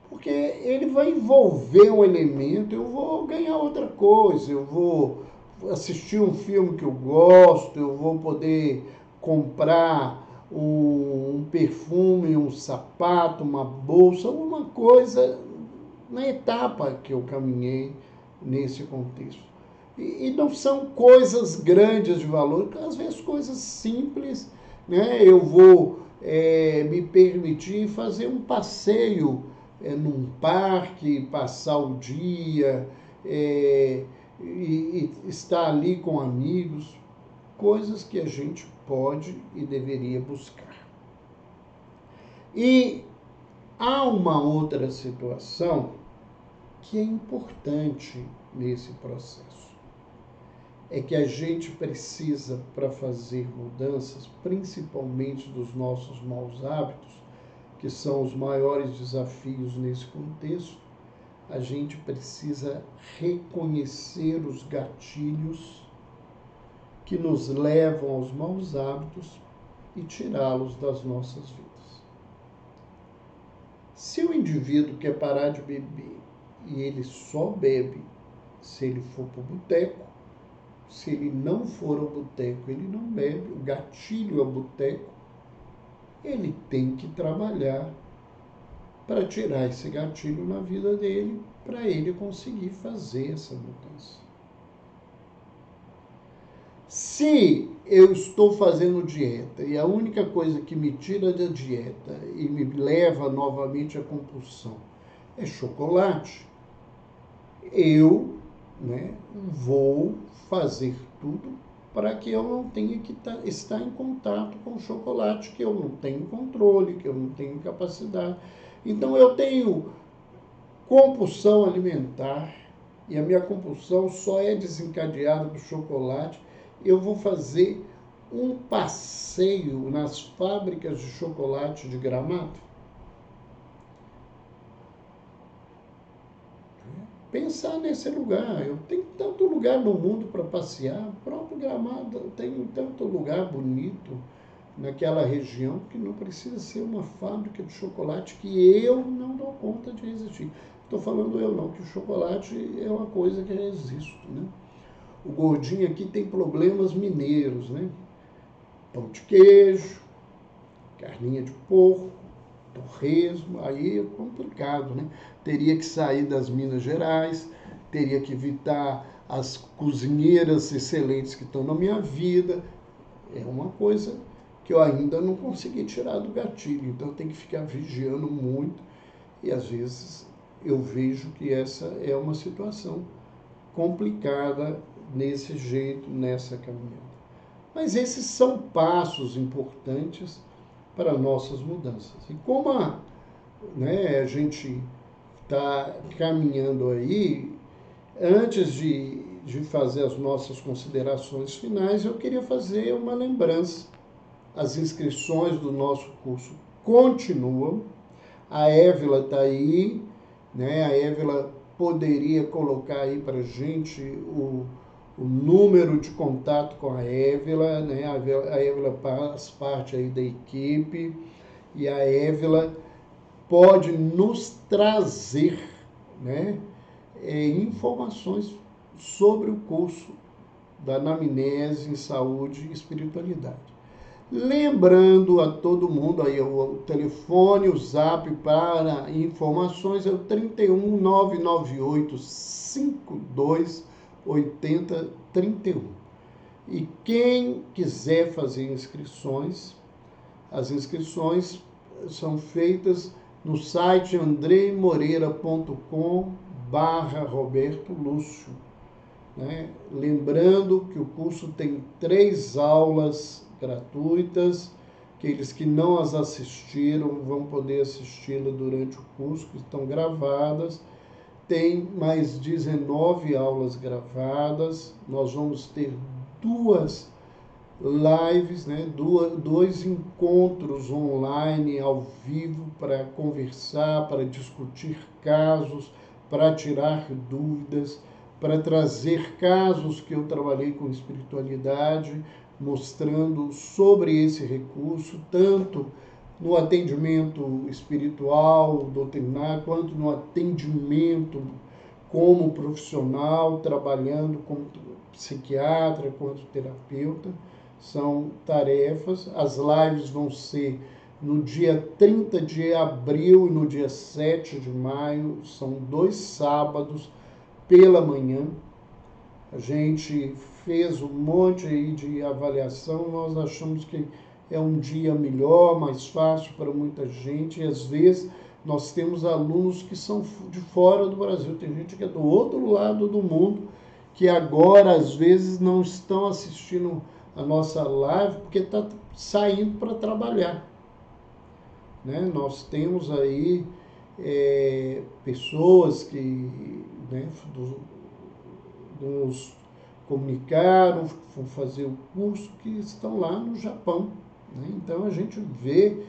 [SPEAKER 1] Porque ele vai envolver um elemento, eu vou ganhar outra coisa, eu vou assistir um filme que eu gosto, eu vou poder comprar um perfume, um sapato, uma bolsa, alguma coisa na etapa que eu caminhei nesse contexto. E não são coisas grandes de valor, às vezes coisas simples, né? Eu vou me permitir fazer um passeio num parque, passar o dia, e estar ali com amigos, coisas que a gente pode e deveria buscar. E há uma outra situação que é importante nesse processo. É que a gente precisa, para fazer mudanças, principalmente dos nossos maus hábitos, que são os maiores desafios nesse contexto, a gente precisa reconhecer os gatilhos que nos levam aos maus hábitos e tirá-los das nossas vidas. Se o indivíduo quer parar de beber e ele só bebe se ele for para o boteco, se ele não for ao boteco, ele não bebe, o gatilho é o boteco, ele tem que trabalhar para tirar esse gatilho na vida dele, para ele conseguir fazer essa mudança. Se eu estou fazendo dieta e a única coisa que me tira da dieta e me leva novamente à compulsão é chocolate, eu, vou fazer tudo para que eu não tenha que estar em contato com o chocolate, que eu não tenho controle, que eu não tenho capacidade. Então eu tenho compulsão alimentar e a minha compulsão só é desencadeada do chocolate. Eu vou fazer um passeio nas fábricas de chocolate de Gramado. Pensar nesse lugar. Eu tenho tanto lugar no mundo para passear. O próprio Gramado tem tanto lugar bonito naquela região que não precisa ser uma fábrica de chocolate que eu não dou conta de resistir. Estou falando eu não, que o chocolate é uma coisa que eu resisto, né? O gordinho aqui tem problemas mineiros, né? pão de queijo, carninha de porco, torresmo, aí é complicado, né? Teria que sair das Minas Gerais, teria que evitar as cozinheiras excelentes que estão na minha vida. É uma coisa que eu ainda não consegui tirar do gatilho, então eu tenho que ficar vigiando muito e às vezes eu vejo que essa é uma situação complicada nesse jeito, nessa caminhada. Mas esses são passos importantes para nossas mudanças. E como a gente está caminhando aí, antes de fazer as nossas considerações finais, eu queria fazer uma lembrança. As inscrições do nosso curso continuam. A Évila está aí, né? A Évila poderia colocar aí para a gente o número de contato com a Évila, né? A Évila faz parte aí da equipe e a Évila pode nos trazer, né, informações sobre o curso da Anamnese em Saúde e Espiritualidade. Lembrando a todo mundo, aí o telefone, o zap para informações é o 31 998 52 80 31. E quem quiser fazer inscrições, as inscrições são feitas no site andreimoreira.com/Roberto Lúcio. Né? Lembrando que o curso tem 3 aulas gratuitas, aqueles que não as assistiram vão poder assisti-la durante o curso, que estão gravadas. Tem mais 19 aulas gravadas, nós vamos ter 2 lives, né? Dois encontros online ao vivo para conversar, para discutir casos, para tirar dúvidas, para trazer casos que eu trabalhei com espiritualidade, mostrando sobre esse recurso, tanto no atendimento espiritual, doutrinário, quanto no atendimento como profissional, trabalhando como psiquiatra, quanto terapeuta. São tarefas. As lives vão ser no dia 30 de abril e no dia 7 de maio. São 2 sábados pela manhã. A gente fez um monte aí de avaliação. Nós achamos que é um dia melhor, mais fácil para muita gente. E às vezes nós temos alunos que são de fora do Brasil. Tem gente que é do outro lado do mundo, que agora às vezes não estão assistindo a nossa live porque está saindo para trabalhar. Né? Nós temos aí pessoas que, né, nos comunicaram, vão fazer o curso, que estão lá no Japão. Né? Então a gente vê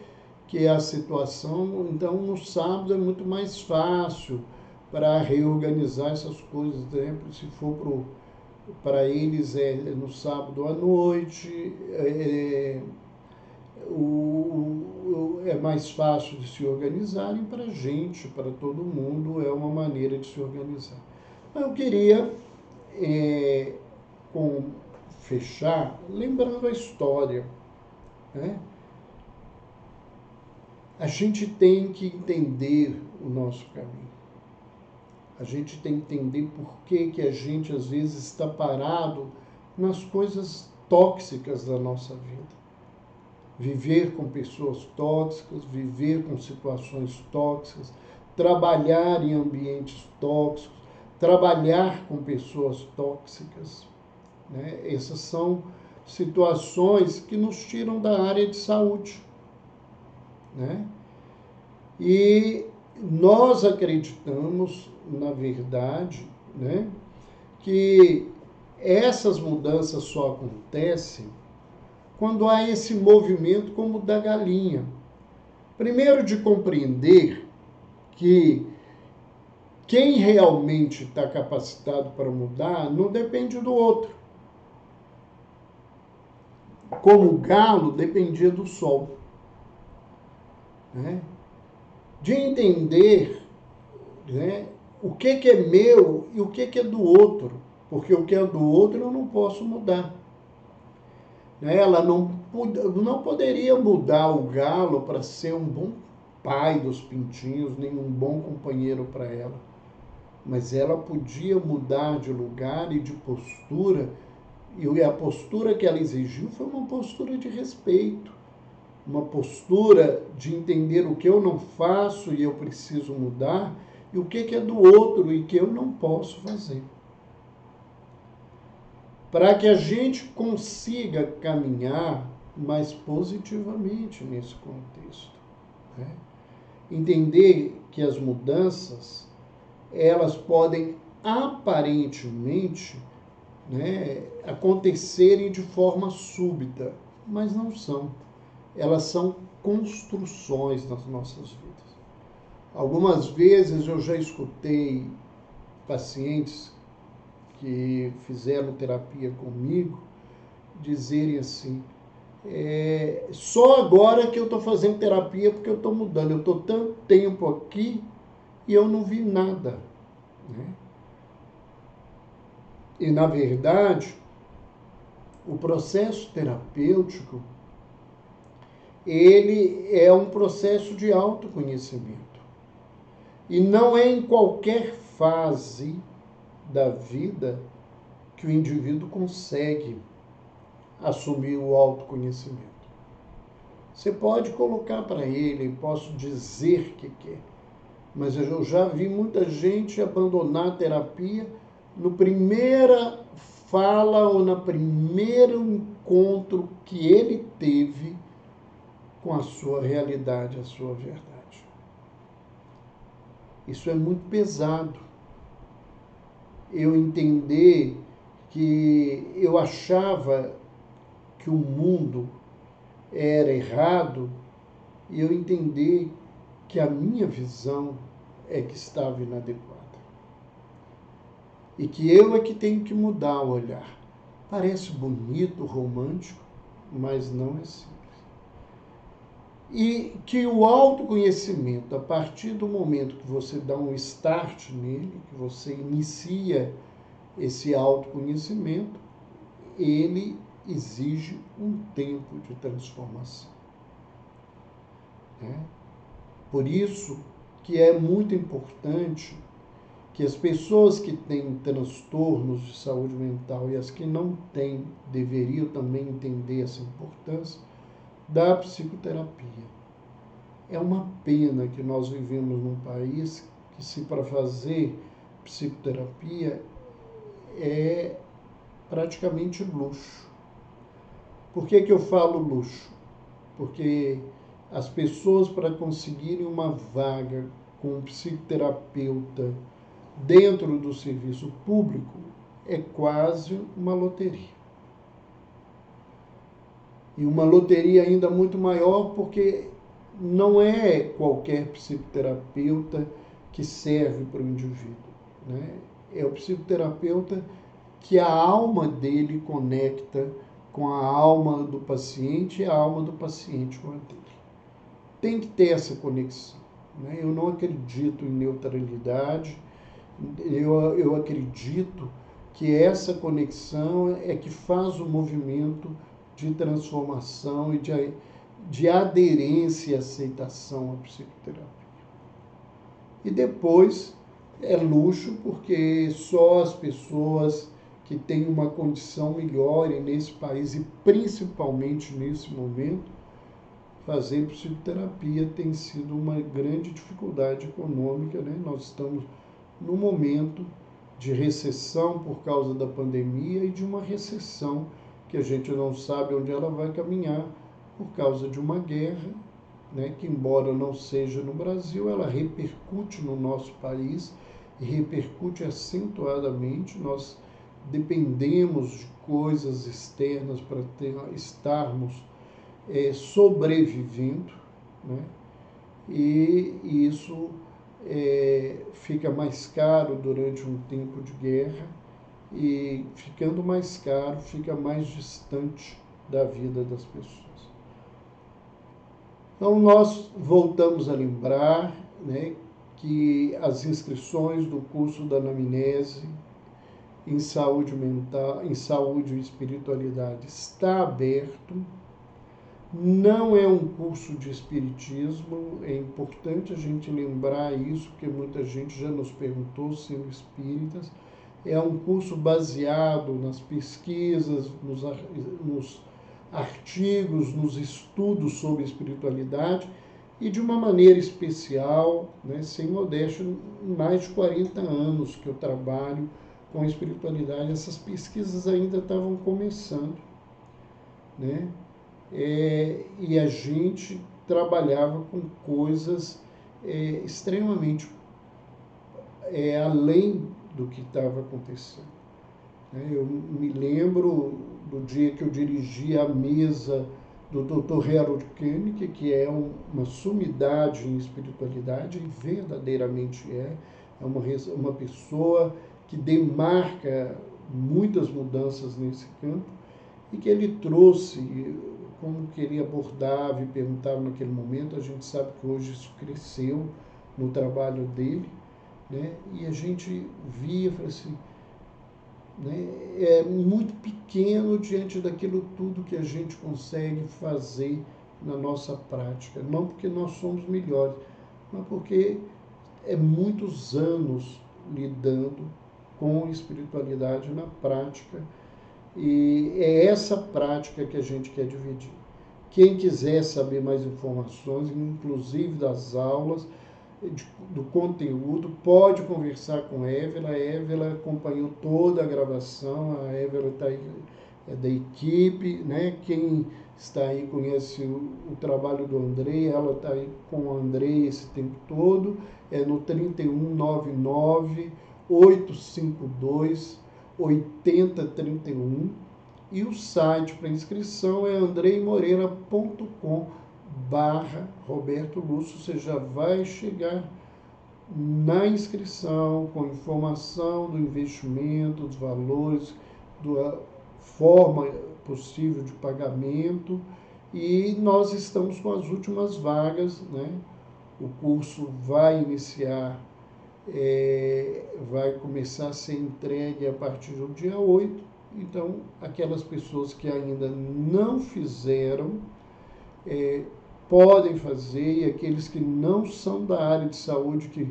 [SPEAKER 1] que a situação, então no sábado é muito mais fácil para reorganizar essas coisas. Né? Se for para eles no sábado à noite, é mais fácil de se organizarem. Para a gente, para todo mundo, é uma maneira de se organizar. Eu queria fechar lembrando a história. Né? A gente tem que entender o nosso caminho. A gente tem que entender por que a gente às vezes está parado nas coisas tóxicas da nossa vida. Viver com pessoas tóxicas, viver com situações tóxicas, trabalhar em ambientes tóxicos, trabalhar com pessoas tóxicas. Né? Essas são situações que nos tiram da área de saúde. Né? E nós acreditamos, na verdade, né, que essas mudanças só acontecem quando há esse movimento como o da galinha. Primeiro, de compreender que quem realmente está capacitado para mudar não depende do outro. Como o galo dependia do sol. Né? De entender, né, o que é meu e o que é do outro. Porque o que é do outro eu não posso mudar. né? Ela não poderia mudar o galo para ser um bom pai dos pintinhos, nem um bom companheiro para ela. Mas ela podia mudar de lugar e de postura, e a postura que ela exigiu foi uma postura de respeito, uma postura de entender o que eu não faço e eu preciso mudar, e o que é do outro e que eu não posso fazer. Para que a gente consiga caminhar mais positivamente nesse contexto, né? Entender que as mudanças, elas podem aparentemente, né, acontecerem de forma súbita, mas não são. Elas são construções nas nossas vidas. Algumas vezes eu já escutei pacientes que fizeram terapia comigo dizerem assim: só agora que eu estou fazendo terapia porque eu estou mudando, eu estou tanto tempo aqui e eu não vi nada, né? E, na verdade, o processo terapêutico, ele é um processo de autoconhecimento. E não é em qualquer fase da vida que o indivíduo consegue assumir o autoconhecimento. Você pode colocar para ele, posso dizer que quer, mas eu já vi muita gente abandonar a terapia no primeira fala ou no primeiro encontro que ele teve com a sua realidade, a sua verdade. Isso é muito pesado. Eu entender que eu achava que o mundo era errado e eu entender que a minha visão é que estava inadequada. E que eu é que tenho que mudar o olhar. Parece bonito, romântico, mas não é simples. E que o autoconhecimento, a partir do momento que você dá um start nele, que você inicia esse autoconhecimento, ele exige um tempo de transformação. Né? Por isso que é muito importante que as pessoas que têm transtornos de saúde mental e as que não têm deveriam também entender essa importância da psicoterapia. É uma pena que nós vivemos num país que, se para fazer psicoterapia, é praticamente luxo. Por que eu falo luxo? Porque as pessoas, para conseguirem uma vaga com um psicoterapeuta dentro do serviço público, é quase uma loteria. E uma loteria ainda muito maior, porque não é qualquer psicoterapeuta que serve para o indivíduo, né? É o psicoterapeuta que a alma dele conecta com a alma do paciente e a alma do paciente com a dele. Tem que ter essa conexão, né? Eu não acredito em neutralidade, eu acredito que essa conexão é que faz o movimento de transformação e de aderência e aceitação à psicoterapia. E depois é luxo, porque só as pessoas que têm uma condição melhor e nesse país, e principalmente nesse momento, fazer psicoterapia tem sido uma grande dificuldade econômica, né? Nós estamos num momento de recessão por causa da pandemia e de uma recessão que a gente não sabe onde ela vai caminhar por causa de uma guerra, né, que, embora não seja no Brasil, ela repercute no nosso país e repercute acentuadamente. Nós dependemos de coisas externas para estarmos sobrevivendo, né? E isso fica mais caro durante um tempo de guerra, e ficando mais caro, fica mais distante da vida das pessoas. Então, nós voltamos a lembrar, né, que as inscrições do curso da anamnese em saúde mental, em saúde e espiritualidade, está aberto. Não é um curso de espiritismo, é importante a gente lembrar isso, porque muita gente já nos perguntou, sendo espíritas. É um curso baseado nas pesquisas, nos artigos, nos estudos sobre espiritualidade e de uma maneira especial, né, sem modéstia, mais de 40 anos que eu trabalho com espiritualidade. Essas pesquisas ainda estavam começando, né? E a gente trabalhava com coisas extremamente além do que estava acontecendo. Eu me lembro do dia que eu dirigi a mesa do Dr. Harold Koenig, que é uma sumidade em espiritualidade, e verdadeiramente é uma pessoa que demarca muitas mudanças nesse campo, e que ele trouxe, como que ele abordava e perguntava naquele momento. A gente sabe que hoje isso cresceu no trabalho dele, né? E a gente via, falei assim, né, é muito pequeno diante daquilo tudo que a gente consegue fazer na nossa prática. Não porque nós somos melhores, mas porque é muitos anos lidando com espiritualidade na prática, e é essa prática que a gente quer dividir. Quem quiser saber mais informações, inclusive das aulas, do conteúdo, pode conversar com a Évila. A Évila acompanhou toda a gravação, a Évila está aí, é da equipe, né? Quem está aí conhece o trabalho do Andrei, ela está aí com o Andrei esse tempo todo, é no 3199 852 8031, e o site para inscrição é andreimoreira.com/Roberto Lúcio. Você já vai chegar na inscrição com informação do investimento, dos valores, da forma possível de pagamento, e nós estamos com as últimas vagas, né? O curso vai iniciar, vai começar a ser entregue a partir do dia 8. Então, aquelas pessoas que ainda não fizeram, podem fazer, e aqueles que não são da área de saúde, que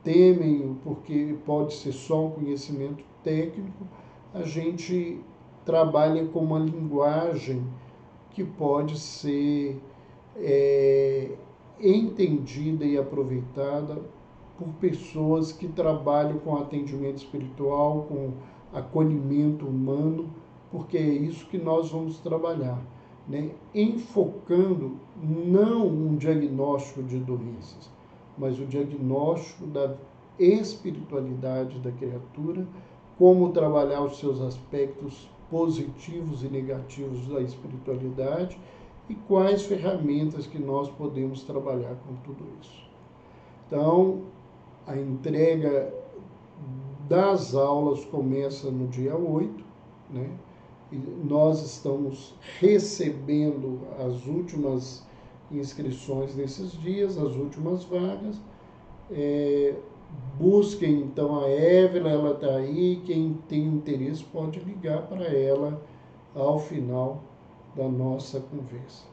[SPEAKER 1] temem, porque pode ser só um conhecimento técnico, a gente trabalha com uma linguagem que pode ser entendida e aproveitada por pessoas que trabalham com atendimento espiritual, com acolhimento humano, porque é isso que nós vamos trabalhar, né? Enfocando não um diagnóstico de doenças, mas o diagnóstico da espiritualidade da criatura, como trabalhar os seus aspectos positivos e negativos da espiritualidade, e quais ferramentas que nós podemos trabalhar com tudo isso. Então, a entrega das aulas começa no dia 8, né? E nós estamos recebendo as últimas inscrições nesses dias, as últimas vagas. Busquem então a Évila, ela está aí. Quem tem interesse pode ligar para ela ao final da nossa conversa.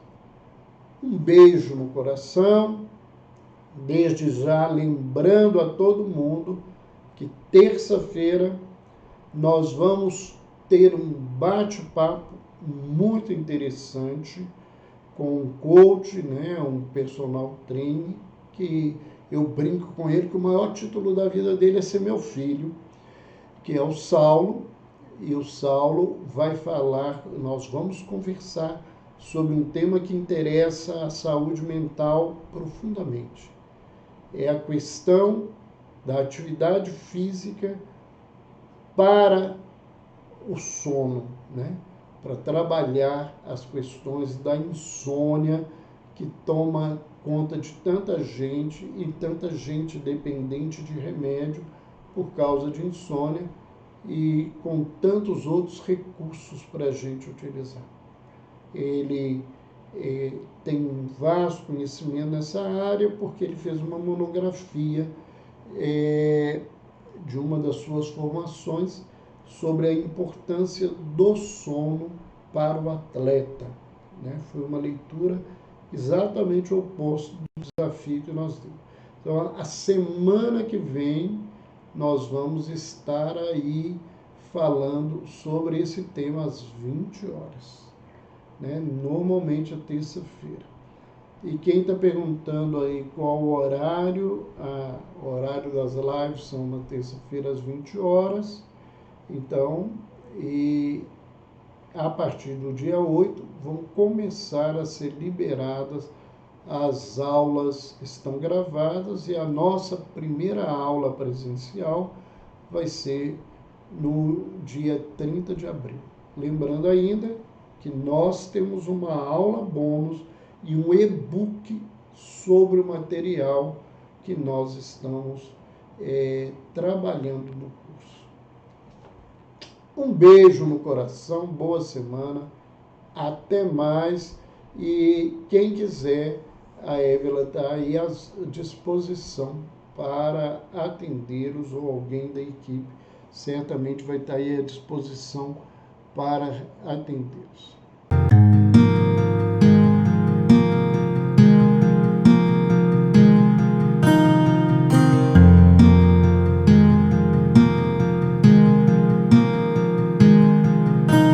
[SPEAKER 1] Um beijo no coração, desde já lembrando a todo mundo que terça-feira nós vamos ter um bate-papo muito interessante com um coach, né, um personal trainer, que eu brinco com ele que o maior título da vida dele é ser meu filho, que é o Saulo. E o Saulo vai falar, nós vamos conversar sobre um tema que interessa a saúde mental profundamente. É a questão da atividade física para o sono, né? Para trabalhar as questões da insônia, que toma conta de tanta gente, e tanta gente dependente de remédio por causa de insônia, e com tantos outros recursos para a gente utilizar. Ele tem um vasto conhecimento nessa área, porque ele fez uma monografia de uma das suas formações sobre a importância do sono para o atleta, né? Foi uma leitura exatamente o oposto do desafio que nós temos. Então, a semana que vem, nós vamos estar aí falando sobre esse tema às 20 horas, né? Normalmente, a terça-feira. E quem está perguntando aí qual o horário, o horário das lives são na terça-feira às 20 horas. Então, e a partir do dia 8, vão começar a ser liberadas as aulas, estão gravadas, e a nossa primeira aula presencial vai ser no dia 30 de abril. Lembrando ainda que nós temos uma aula bônus e um e-book sobre o material que nós estamos trabalhando no curso. Um beijo no coração, boa semana, até mais, e quem quiser, a Évila está aí à disposição para atendê-los, ou alguém da equipe certamente vai estar aí à disposição para atendê-los.